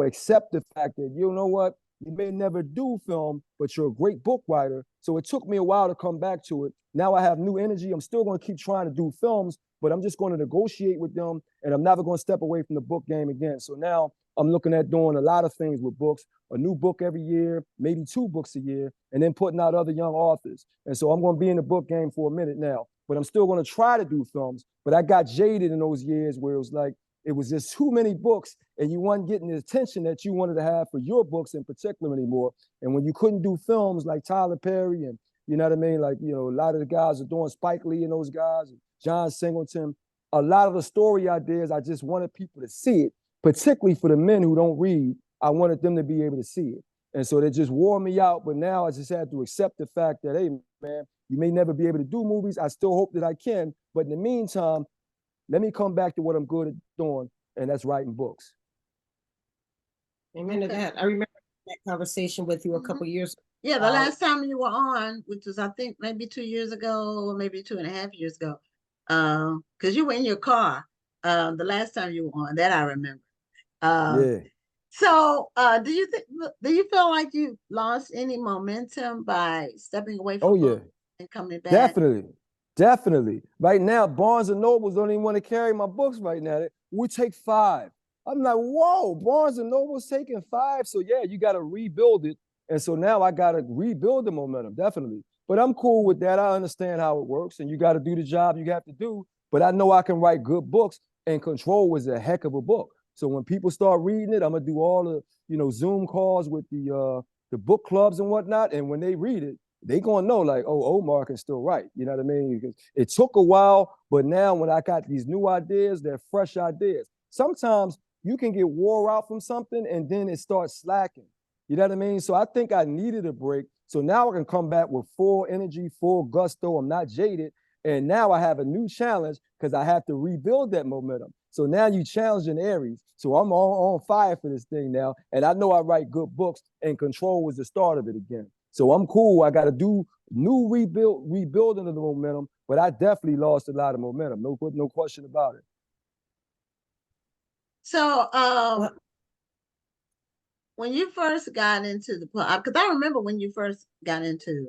accept the fact that, you know what, you may never do film, but you're a great book writer. So it took me a while to come back to it. Now I have new energy. I'm still going to keep trying to do films, but I'm just going to negotiate with them, and I'm never going to step away from the book game again. So now I'm looking at doing a lot of things with books, a new book every year, maybe 2 books a year, and then putting out other young authors. And so I'm going to be in the book game for a minute now, but I'm still going to try to do films. But I got jaded in those years where it was like, it was just too many books, and you weren't getting the attention that you wanted to have for your books in particular anymore. And when you couldn't do films like Tyler Perry and, you know what I mean? Like, a lot of the guys are doing Spike Lee and those guys, John Singleton, a lot of the story ideas, I just wanted people to see it, particularly for the men who don't read. I wanted them to be able to see it. And so they just wore me out. But now I just had to accept the fact that, hey, man, you may never be able to do movies. I still hope that I can. But in the meantime, let me come back to what I'm good at doing, and that's writing books. Amen to that. I remember that conversation with you a couple years ago. Yeah, the last time you were on, which was, I think, maybe 2 years ago, or maybe 2.5 years ago, because you were in your car the last time you were on, that I remember. Yeah. So do you feel like you lost any momentum by stepping away from books and coming back? Definitely. Right now, Barnes and Nobles don't even want to carry my books right now. We take 5. I'm like, whoa, Barnes and Noble's taking 5. So yeah, you got to rebuild it. And so now I got to rebuild the momentum, definitely. But I'm cool with that. I understand how it works, and you got to do the job you have to do. But I know I can write good books, and Control was a heck of a book. So when people start reading it, I'm gonna do all the, Zoom calls with the book clubs and whatnot. And when they read it, they gonna know like, oh, Omar can still write. You know what I mean? Because it took a while, but now when I got these new ideas, they're fresh ideas. Sometimes you can get wore out from something and then it starts slacking. You know what I mean? So I think I needed a break. So now I can come back with full energy, full gusto. I'm not jaded. And now I have a new challenge because I have to rebuild that momentum. So now you challenging Aries. So I'm all on fire for this thing now. And I know I write good books, and Control was the start of it again. So I'm cool. I got to do new rebuilding of the momentum, but I definitely lost a lot of momentum. No question about it. So when you first got into the plot, because I remember when you first got into,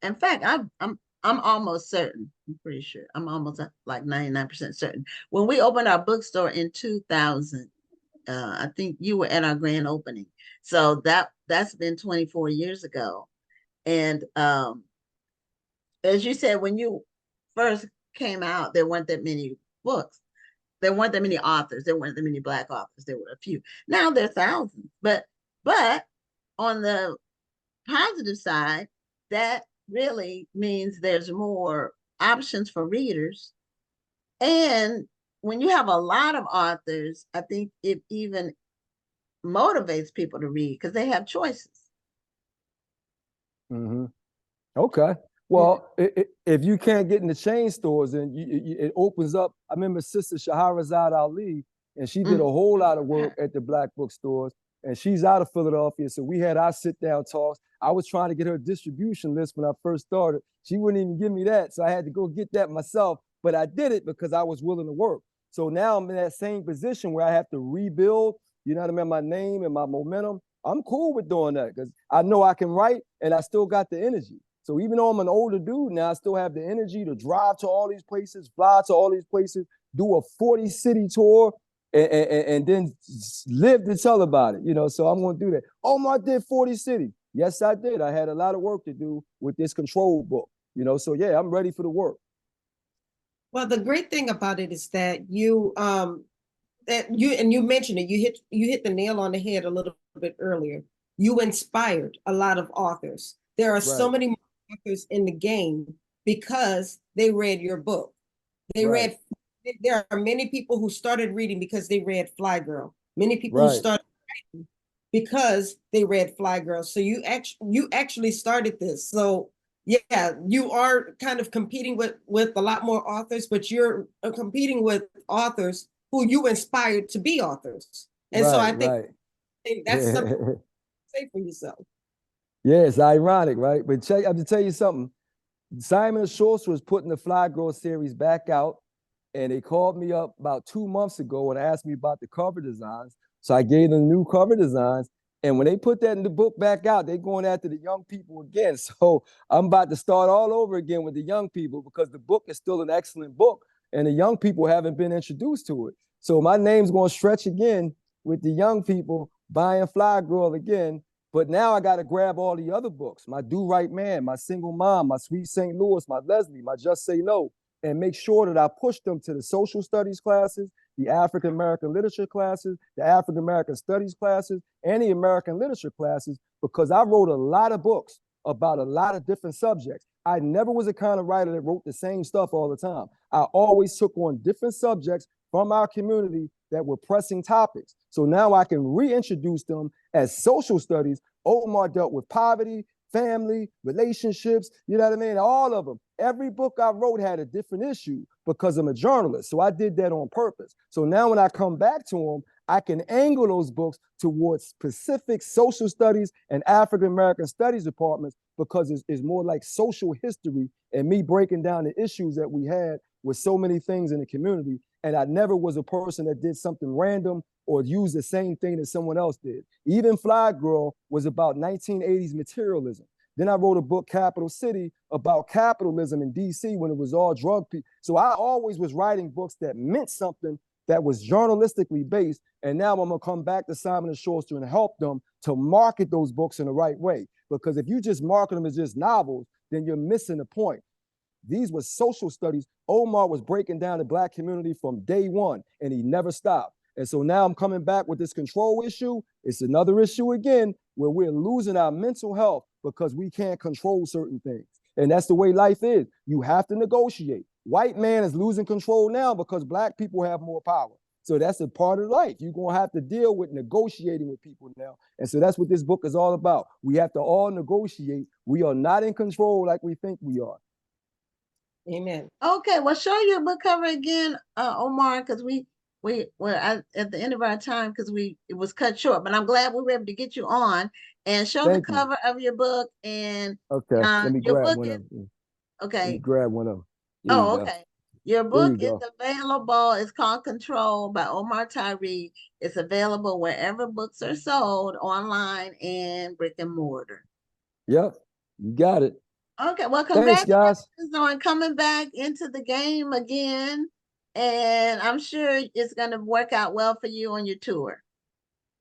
in fact, I'm almost certain, I'm pretty sure, I'm almost like 99% certain. When we opened our bookstore in 2000, I think you were at our grand opening. So that's been 24 years ago. And as you said, when you first came out, there weren't that many books. There weren't that many authors. There weren't that many Black authors. There were a few. Now there are thousands. But on the positive side, that really means there's more options for readers. And when you have a lot of authors, I think it even motivates people to read because they have choices. Mm-hmm. Okay. Well, if you can't get in the chain stores, and it opens up. I remember Sister Shahrazad Ali, and she did a whole lot of work at the Black bookstores, and she's out of Philadelphia. So we had our sit-down talks. I was trying to get her distribution list when I first started. She wouldn't even give me that, so I had to go get that myself. But I did it because I was willing to work. So now I'm in that same position where I have to rebuild, you know what I mean, my name and my momentum. I'm cool with doing that because I know I can write and I still got the energy. So even though I'm an older dude now, I still have the energy to drive to all these places, fly to all these places, do a 40-city tour, and then live to tell about it. You know, so I'm going to do that. Omar did 40 cities. Yes, I did. I had a lot of work to do with this control book. You know, so yeah, I'm ready for the work. Well, the great thing about it is that you mentioned it. You hit the nail on the head a little bit earlier. You inspired a lot of authors. There are so many more authors in the game because they read your book. There are many people who started reading because they read Fly Girl. Many people who started writing because they read Fly Girl. So you actually started this. So yeah, you are kind of competing with a lot more authors, but you're competing with authors who you inspired to be authors. And so I think that's something to say for yourself. Yeah, it's ironic, right? But I have to tell you something. Simon & Schuster was putting the Fly Girl series back out, and they called me up about 2 months ago and asked me about the cover designs. So I gave them new cover designs. And when they put that in the book back out, they're going after the young people again. So I'm about to start all over again with the young people because the book is still an excellent book and the young people haven't been introduced to it. So my name's going to stretch again with the young people buying Fly Girl again. But now I got to grab all the other books, my Do Right Man, my Single Mom, my Sweet St. Louis, my Leslie, my Just Say No, and make sure that I push them to the social studies classes, the African American literature classes, the African American studies classes, and the American literature classes, because I wrote a lot of books about a lot of different subjects. I never was the kind of writer that wrote the same stuff all the time. I always took on different subjects from our community that were pressing topics. So now I can reintroduce them as social studies. Omar dealt with poverty, family, relationships, you know what I mean? All of them. Every book I wrote had a different issue because I'm a journalist. So I did that on purpose. So now when I come back to them, I can angle those books towards specific social studies and African American studies departments because it's more like social history and me breaking down the issues that we had with so many things in the community. And I never was a person that did something random or used the same thing that someone else did. Even Fly Girl was about 1980s materialism. Then I wrote a book, Capital City, about capitalism in DC when it was all drug people. So I always was writing books that meant something that was journalistically based. And now I'm gonna come back to Simon & Schuster and help them to market those books in the right way. Because if you just market them as just novels, then you're missing the point. These were social studies. Omar was breaking down the Black community from day one, and he never stopped. And so now I'm coming back with this control issue. It's another issue again, where we're losing our mental health because we can't control certain things. And that's the way life is. You have to negotiate. White man is losing control now because Black people have more power. So that's a part of life. You're going to have to deal with negotiating with people now. And so that's what this book is all about. We have to all negotiate. We are not in control like we think we are. Amen. Okay, well, show your book cover again, Omar, because we're at the end of our time because it was cut short. But I'm glad we were able to get you on and show the cover of your book. And okay, let me your grab book one is of them. okay. Let me grab one of them. Oh, okay. Your book is go. available. It's called Control by Omar Tyree. It's available wherever books are sold, online and brick and mortar. Yep, you got it. Okay, well, thanks, guys, on coming back into the game again. And I'm sure it's going to work out well for you on your tour.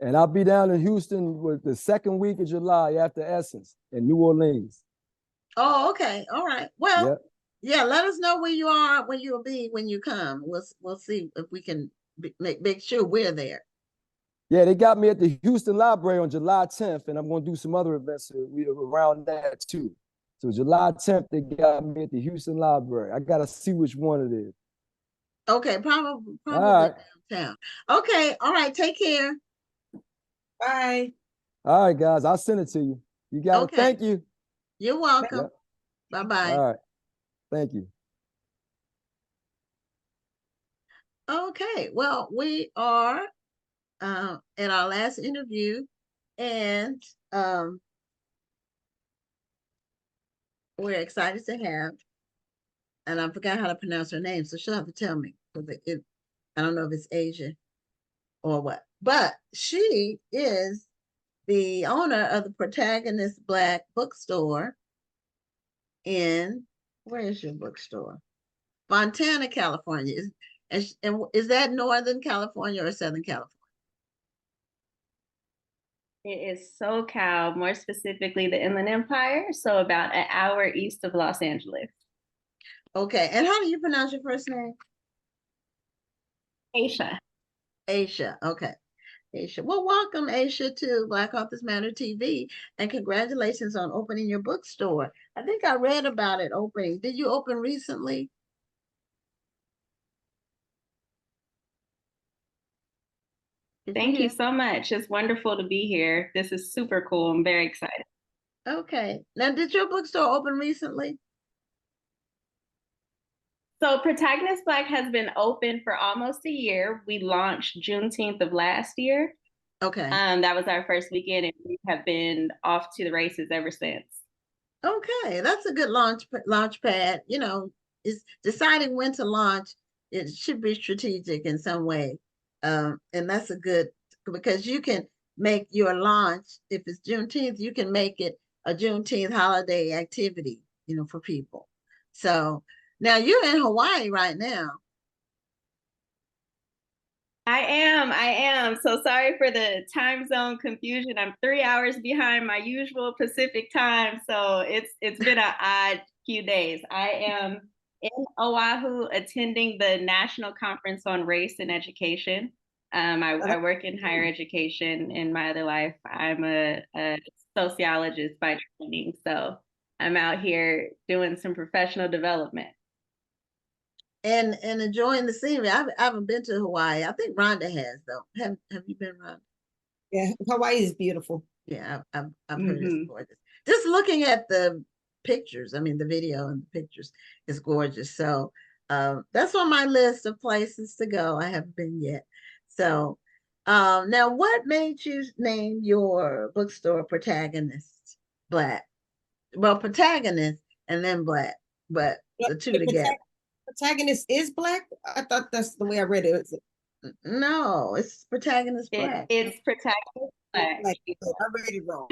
And I'll be down in Houston with the second week of July after Essence in New Orleans. Oh, okay. All right. Well, Yep. yeah, let us know where you are, when you'll be when you come. We'll see if we can make sure we're there. Yeah, they got me at the Houston Library on July 10th, and I'm going to do some other events around that too. So July 10th, they got me at the Houston Library. I got to see which one it is. Okay, probably All right. downtown. Okay, all right. Take care. Bye. All right, guys. I'll send it to you. You got it. Okay. Thank you. You're welcome. Yep. Bye-bye. All right. Thank you. Okay, well, we are at our last interview, and we're excited to have, and I forgot how to pronounce her name, so she'll have to tell me, because I don't know if it's Aysia or what, but she is the owner of the Protagonist Black Bookstore in, where is your bookstore? Fontana, California. And is that Northern California or Southern California? It is SoCal, more specifically the Inland Empire, so about an hour east of Los Angeles. Okay, and how do you pronounce your first name? Aysia. Aysia, okay. Aysia. Well, welcome, Aysia, to Black Authors Matter TV, and congratulations on opening your bookstore. I think I read about it opening. Did you open recently? Thank you so much. It's wonderful to be here. This is super cool. I'm very excited. Okay. Now, did your bookstore open recently? So Protagonist Black has been open for almost a year. We launched Juneteenth of last year. Okay. That was our first weekend, and we have been off to the races ever since. Okay, that's a good launch pad. You know, is deciding when to launch. It should be strategic in some way, and that's a good, because you can make your launch, if it's Juneteenth, you can make it a Juneteenth holiday activity, you know, for people. So now you're in Hawaii right now. I am. So sorry for the time zone confusion. I'm 3 hours behind my usual Pacific time. So it's been an odd few days. I am in Oahu attending the National Conference on Race and Education. I work in higher education in my other life. I'm a sociologist by training. So I'm out here doing some professional development. And enjoying the scenery. I haven't been to Hawaii. I think Rhonda has, though. Have you been, Rhonda? Yeah, Hawaii is beautiful. Yeah, I've heard it's gorgeous. Just looking at the pictures, I mean, the video and the pictures is gorgeous. So that's on my list of places to go. I haven't been yet. So now, what made you name your bookstore Protagonist Black? Well, Protagonist and then Black, but the two together. Protagonist is Black? I thought that's the way I read it. No, it's Protagonist Black. It's Protagonist Black. Like, I read it wrong.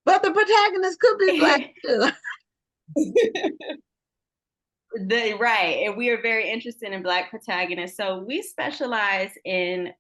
But the protagonist could be Black too. Right, and we are very interested in Black protagonists. So we specialize in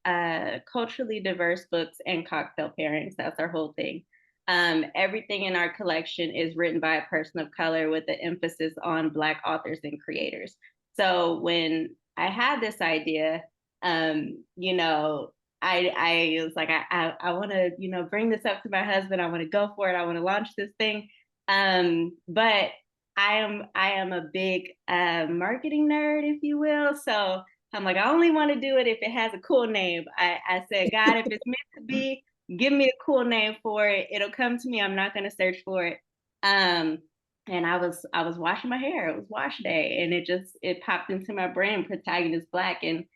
culturally diverse books and cocktail pairings. That's our whole thing. Everything in our collection is written by a person of color with an emphasis on Black authors and creators. So when I had this idea, you know, I was like, I want to, you know, bring this up to my husband. I want to go for it. I want to launch this thing. But I am a big marketing nerd, if you will. So I'm like, I only want to do it if it has a cool name. I said, God, if it's meant to be, give me a cool name for it. It'll come to me. I'm not going to search for it. And I was washing my hair. It was wash day, and it popped into my brain, Protagonist Black, and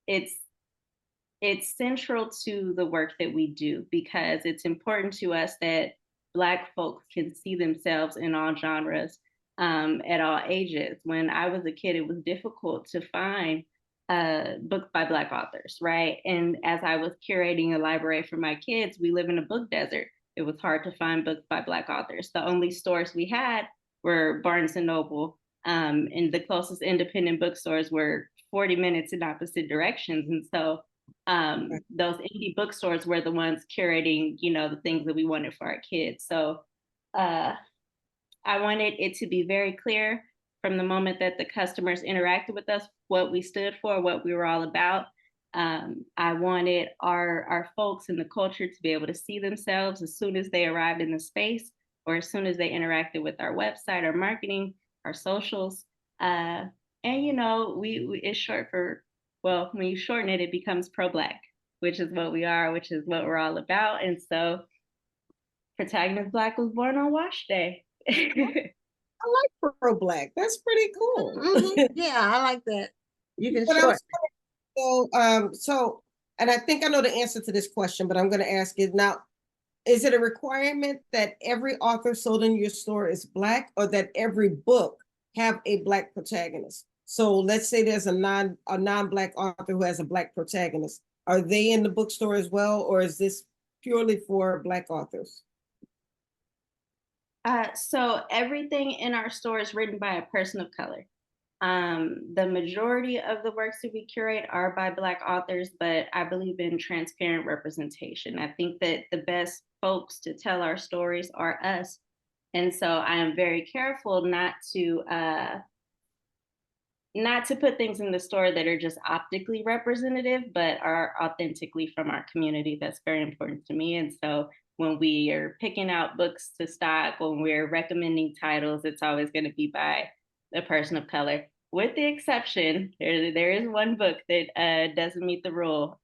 it's central to the work that we do, because it's important to us that Black folks can see themselves in all genres, at all ages. When I was a kid, it was difficult to find books by Black authors, right? And as I was curating a library for my kids, we live in a book desert. It was hard to find books by Black authors. The only stores we had were Barnes and Noble, and the closest independent bookstores were 40 minutes in opposite directions. And so those indie bookstores were the ones curating, you know, the things that we wanted for our kids. So I wanted it to be very clear from the moment that the customers interacted with us, what we stood for, what we were all about. I wanted our folks in the culture to be able to see themselves as soon as they arrived in the space, or as soon as they interacted with our website, our marketing, our socials. And, you know, we it's short for, well, when you shorten it, it becomes pro-Black, which is what we are, which is what we're all about. And so Protagonist Black was born on Wash Day. I like pro-Black. That's pretty cool. Yeah, I like that. You can But short. So, and I think I know the answer to this question, but I'm going to ask it now. Is it a requirement that every author sold in your store is Black, or that every book have a Black protagonist? So let's say there's a non-Black author who has a Black protagonist. Are they in the bookstore as well, or is this purely for Black authors? So everything in our store is written by a person of color. The majority of the works that we curate are by Black authors, but I believe in transparent representation. I think that the best folks to tell our stories are us. And so I am very careful not to put things in the store that are just optically representative, but are authentically from our community. That's very important to me. And so when we are picking out books to stock, when we're recommending titles, it's always going to be by a person of color, with the exception, there is one book that doesn't meet the rule.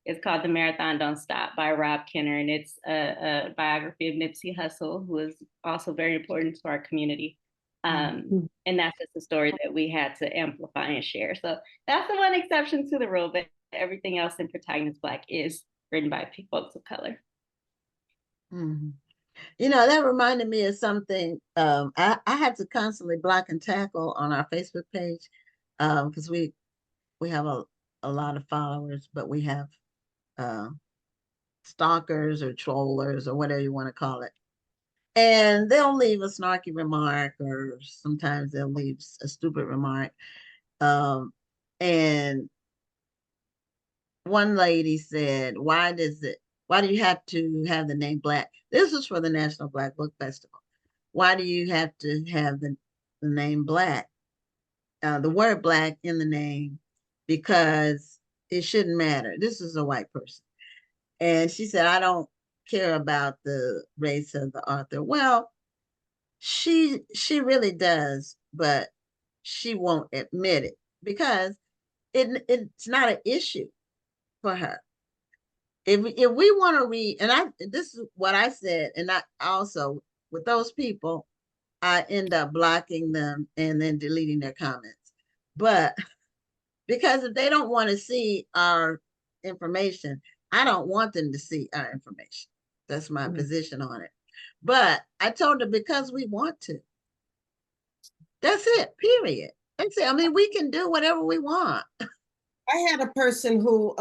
It's called The Marathon Don't Stop by Rob Kenner, and it's a biography of Nipsey Hussle, who is also very important to our community. And that's just a story that we had to amplify and share. So that's the one exception to the rule, but everything else in Protagonist Black is written by folks of color. You know, that reminded me of something. I had to constantly block and tackle on our Facebook page because we have a lot of followers, but we have stalkers or trollers or whatever you want to call it. And they'll leave a snarky remark, or sometimes they'll leave a stupid remark. And one lady said, why do you have to have the name Black? This is for the National Black Book Festival. Why do you have to have the name Black, the word Black in the name? Because it shouldn't matter. This is a white person. And she said, I don't care about the race of the author. Well, she really does, but she won't admit it because it's not an issue for her. If we want to read, and this is what I said, and I also, with those people, I end up blocking them and then deleting their comments. But because if they don't want to see our information, I don't want them to see our information. That's my position on it. But I told her, because we want to. That's it, period. That's it. I mean, we can do whatever we want. I had a person who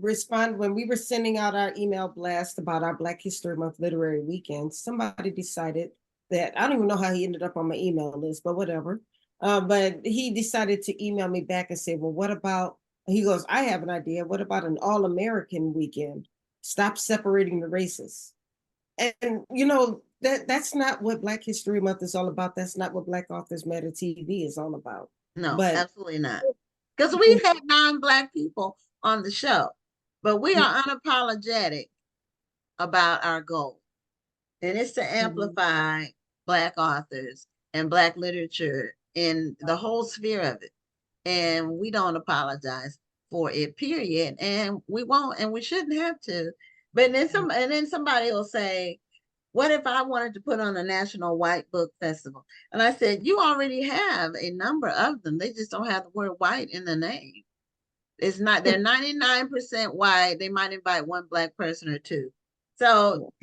responded when we were sending out our email blast about our Black History Month Literary Weekend. Somebody decided that, I don't even know how he ended up on my email list, but whatever. But he decided to email me back and say, well, what about, he goes, I have an idea. What about an all-American weekend? Stop separating the races. And you know, that's not what Black History Month is all about. That's not what Black Authors Matter TV is all about. No, but absolutely not. Because we've had non-Black people on the show, but we are unapologetic about our goal. And it's to amplify Black authors and Black literature in the whole sphere of it. And we don't apologize for it, period. And we won't, and we shouldn't have to. But then somebody will say, what if I wanted to put on a National White Book Festival? And I said, you already have a number of them. They just don't have the word white in the name. It's not, they're 99% white. They might invite one Black person or two. So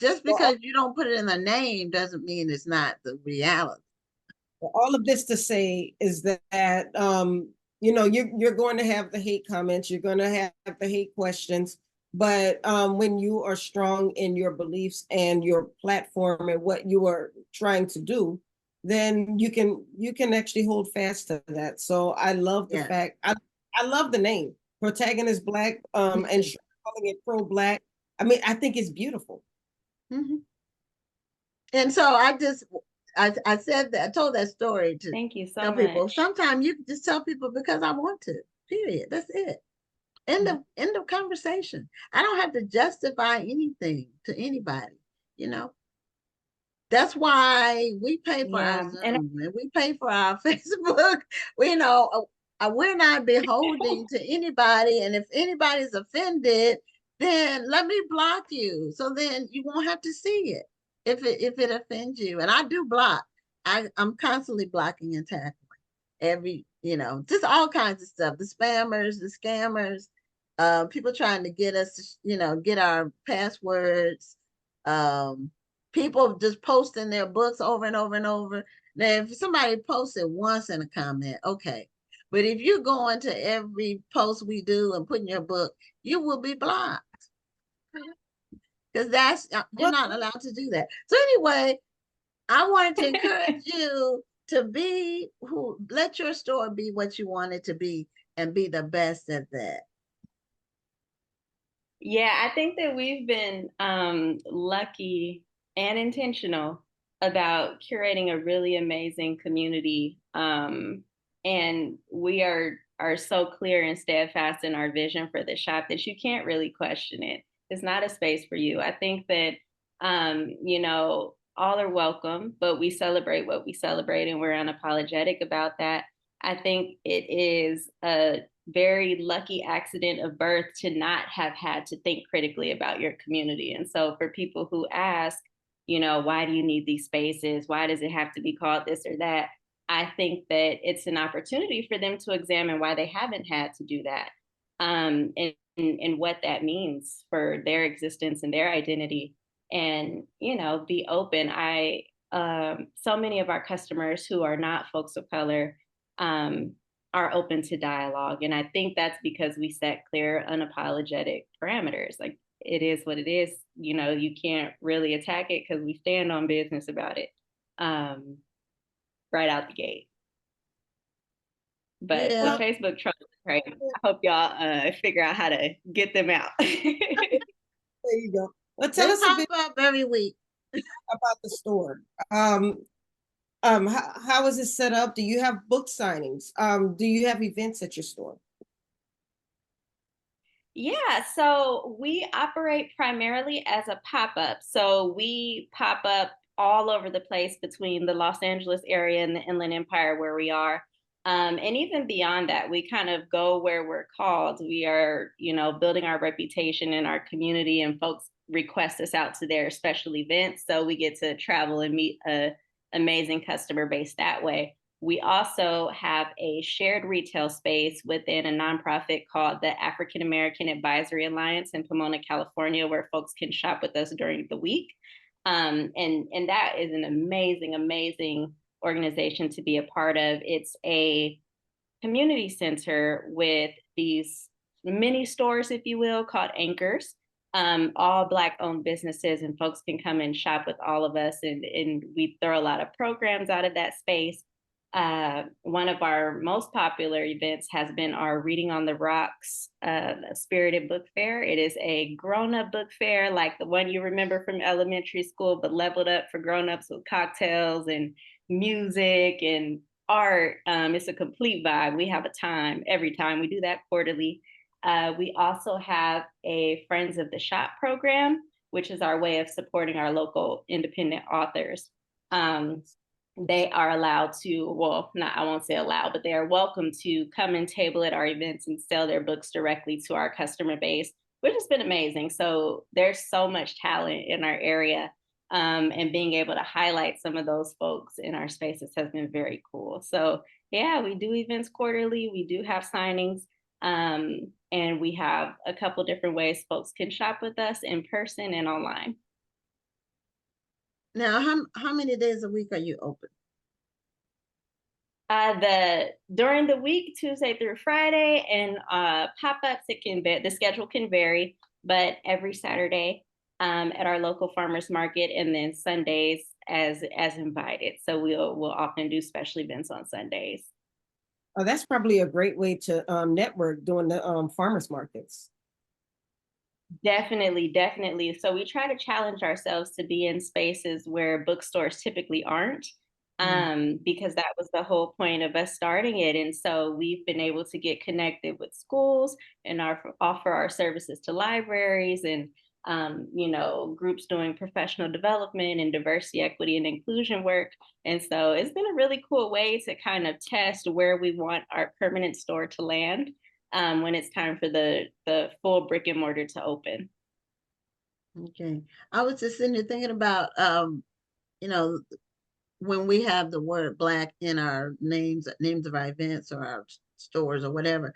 just because you don't put it in the name doesn't mean it's not the reality. All of this to say is that, you know, you're going to have the hate comments, you're going to have the hate questions. But when you are strong in your beliefs and your platform and what you are trying to do, then you can actually hold fast to that. So I love the fact, I love the name Protagonist Black, and calling it Pro Black. I mean, I think it's beautiful. Mm-hmm. And so I said that, I told that story to thank you so tell much. people. Sometimes you just tell people because I want to, period. That's it. End of conversation. I don't have to justify anything to anybody, you know. That's why we pay for our Zoom and we pay for our Facebook. We're not beholding to anybody. And if anybody's offended, then let me block you. So then you won't have to see it if it offends you. And I do block. I'm constantly blocking and tackling just all kinds of stuff. The spammers, the scammers, people trying to get us to, get our passwords. People just posting their books over and over and over. Now, if somebody posts it once in a comment, okay. But if you go into every post we do and put in your book, you will be blocked. Because you're not allowed to do that. So anyway, I wanted to encourage you to let your store be what you want it to be and be the best at that. Yeah, I think that we've been lucky and intentional about curating a really amazing community. And we are so clear and steadfast in our vision for the shop that you can't really question it. It's not a space for you. I think that, all are welcome, but we celebrate what we celebrate and we're unapologetic about that. I think it is a very lucky accident of birth to not have had to think critically about your community. And so for people who ask, why do you need these spaces? Why does it have to be called this or that? I think that it's an opportunity for them to examine why they haven't had to do that, and what that means for their existence and their identity. And, be open. So many of our customers who are not folks of color, are open to dialogue. And I think that's because we set clear, unapologetic parameters. Like, it is what it is. You can't really attack it because we stand on business about it right out the gate. But the Facebook trolls, right? I hope y'all figure out how to get them out. There you go. Well, tell us a bit up every week about the store. How is it set up? Do you have book signings? Do you have events at your store? Yeah, so we operate primarily as a pop-up. So we pop up all over the place between the Los Angeles area and the Inland Empire where we are. And even beyond that, we kind of go where we're called. We are, building our reputation in our community, and folks request us out to their special events. So we get to travel and meet an amazing customer base that way. We also have a shared retail space within a nonprofit called the African American Advisory Alliance in Pomona, California, where folks can shop with us during the week. And that is an amazing, amazing organization to be a part of. It's a community center with these mini stores, if you will, called Anchors, all Black owned businesses, and folks can come and shop with all of us. And we throw a lot of programs out of that space. One of our most popular events has been our Reading on the Rocks Spirited Book Fair. It is a grown-up book fair like the one you remember from elementary school, but leveled up for grown-ups with cocktails and music and art. It's a complete vibe. We have a time every time. We do that quarterly. We also have a Friends of the Shop program, which is our way of supporting our local independent authors. They are allowed to, I won't say allowed, but they are welcome to come and table at our events and sell their books directly to our customer base, which has been amazing. So there's so much talent in our area, and being able to highlight some of those folks in our spaces has been very cool. So yeah, we do events quarterly. We do have signings, and we have a couple different ways folks can shop with us in person and online. Now, how many days a week are you open? During the week, Tuesday through Friday, and pop-ups, the schedule can vary, but every Saturday at our local farmers market, and then Sundays as invited. So we'll often do special events on Sundays. Oh, that's probably a great way to network during the farmers markets. Definitely, definitely. So we try to challenge ourselves to be in spaces where bookstores typically aren't, because that was the whole point of us starting it. And so we've been able to get connected with schools and offer our services to libraries and groups doing professional development and diversity, equity, and inclusion work. And so it's been a really cool way to kind of test where we want our permanent store to land when it's time for the full brick and mortar to open. Okay. I was just sitting here thinking about, when we have the word Black in our names of our events or our stores or whatever,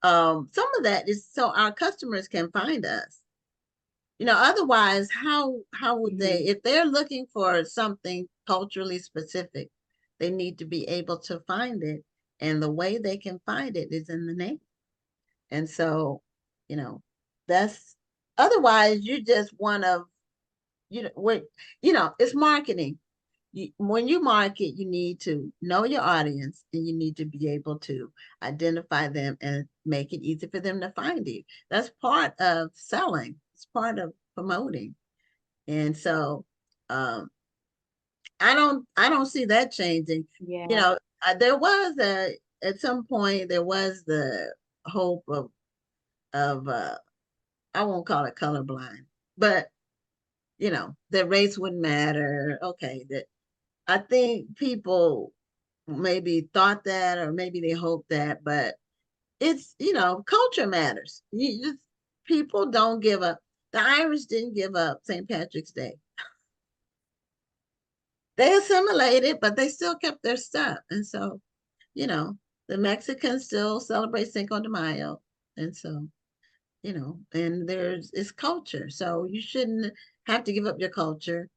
some of that is so our customers can find us. Otherwise, how would they, if they're looking for something culturally specific, they need to be able to find it. And the way they can find it is in the name. And so, that's otherwise you just one of, it's marketing. When you market, you need to know your audience and you need to be able to identify them and make it easy for them to find you. That's part of selling. It's part of promoting. And so I don't see that changing. Yeah. There was at some point there was the hope of I won't call it colorblind, but that race wouldn't matter. Okay, that I think people maybe thought that, or maybe they hoped that, but it's, culture matters. People don't give up. The Irish didn't give up St. Patrick's Day. They assimilated, but they still kept their stuff. And so, the Mexicans still celebrate Cinco de Mayo. And so, and it's culture. So you shouldn't have to give up your culture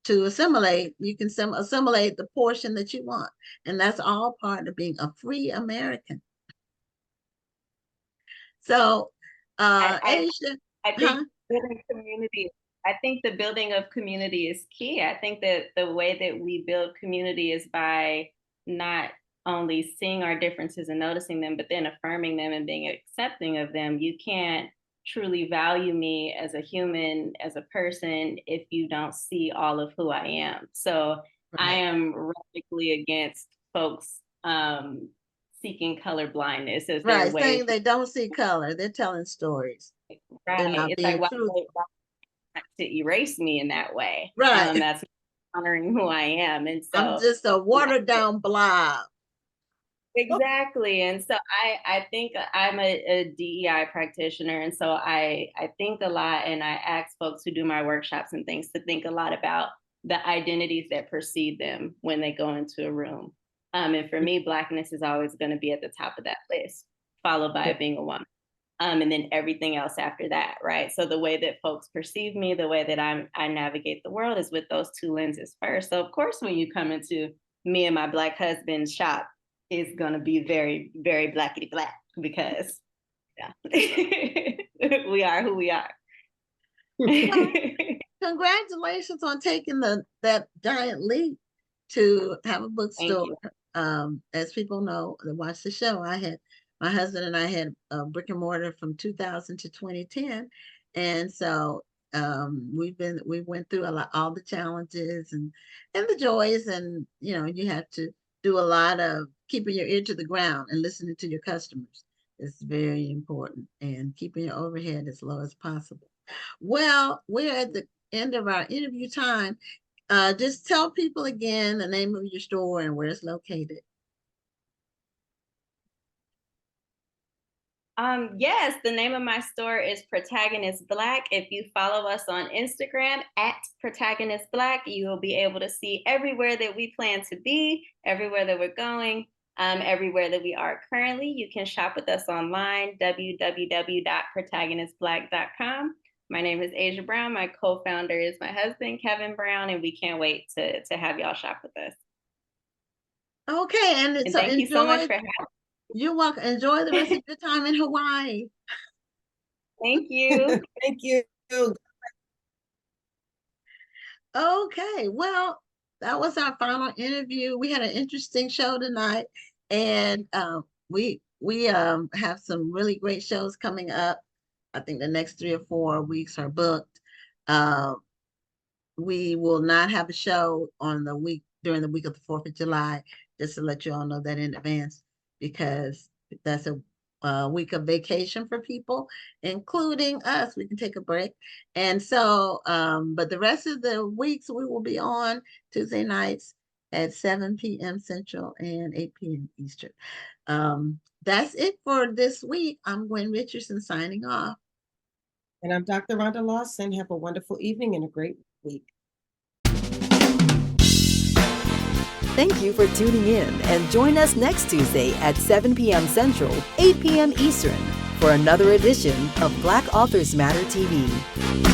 to assimilate. You can assimilate the portion that you want. And that's all part of being a free American. So, Aysia, I think building community. I think the building of community is key. I think that the way that we build community is by not only seeing our differences and noticing them, but then affirming them and being accepting of them. You can't truly value me as a human, as a person, if you don't see all of who I am. So I am radically against folks seeking color blindness as their way. Saying they don't see color. They're telling stories. Right. They're not It's being like, truthful. why to erase me in that way? Right. That's honoring who I am. And so I'm just a watered down blob. Exactly. And so I think I'm a DEI practitioner. And so I think a lot, and I ask folks who do my workshops and things to think a lot about the identities that precede them when they go into a room. And for me, Blackness is always going to be at the top of that list, followed by being a woman. And then everything else after that, right? So the way that folks perceive me, the way that I navigate the world is with those two lenses first. So of course, when you come into me and my Black husband's shop, it's gonna be very, very blackity black because we are who we are. Congratulations on taking that giant leap to have a bookstore. As people know that watch the show, my husband and I had a brick and mortar from 2000 to 2010, and so we went through all the challenges and the joys, and you have to do a lot of keeping your ear to the ground and listening to your customers. It's very important, and keeping your overhead as low as possible. Well, we're at the end of our interview time. Just tell people again the name of your store and where it's located. Yes, the name of my store is Protagonist Black. If you follow us on Instagram at Protagonist Black, you will be able to see everywhere that we plan to be, everywhere that we're going, everywhere that we are currently. You can shop with us online, www.protagonistblack.com. My name is Aysia Brown. My co-founder is my husband, Kevin Brown, and we can't wait to have y'all shop with us. Okay, and so thank you so much for having me. You're welcome. Enjoy the rest of your time in Hawaii. Thank you. Thank you. Okay, well, that was our final interview. We had an interesting show tonight, and we have some really great shows coming up. I think the next 3 or 4 weeks are booked. We will not have a show on the week during the week of the 4th of July, just to let you all know that in advance, because that's a week of vacation for people, including us. We can take a break. And so, but the rest of the weeks we will be on Tuesday nights at 7 p.m. Central and 8 p.m. Eastern. That's it for this week. I'm Gwen Richardson signing off. And I'm Dr. Rhonda Lawson. Have a wonderful evening and a great week. Thank you for tuning in, and join us next Tuesday at 7 p.m. Central, 8 p.m. Eastern for another edition of Black Authors Matter TV.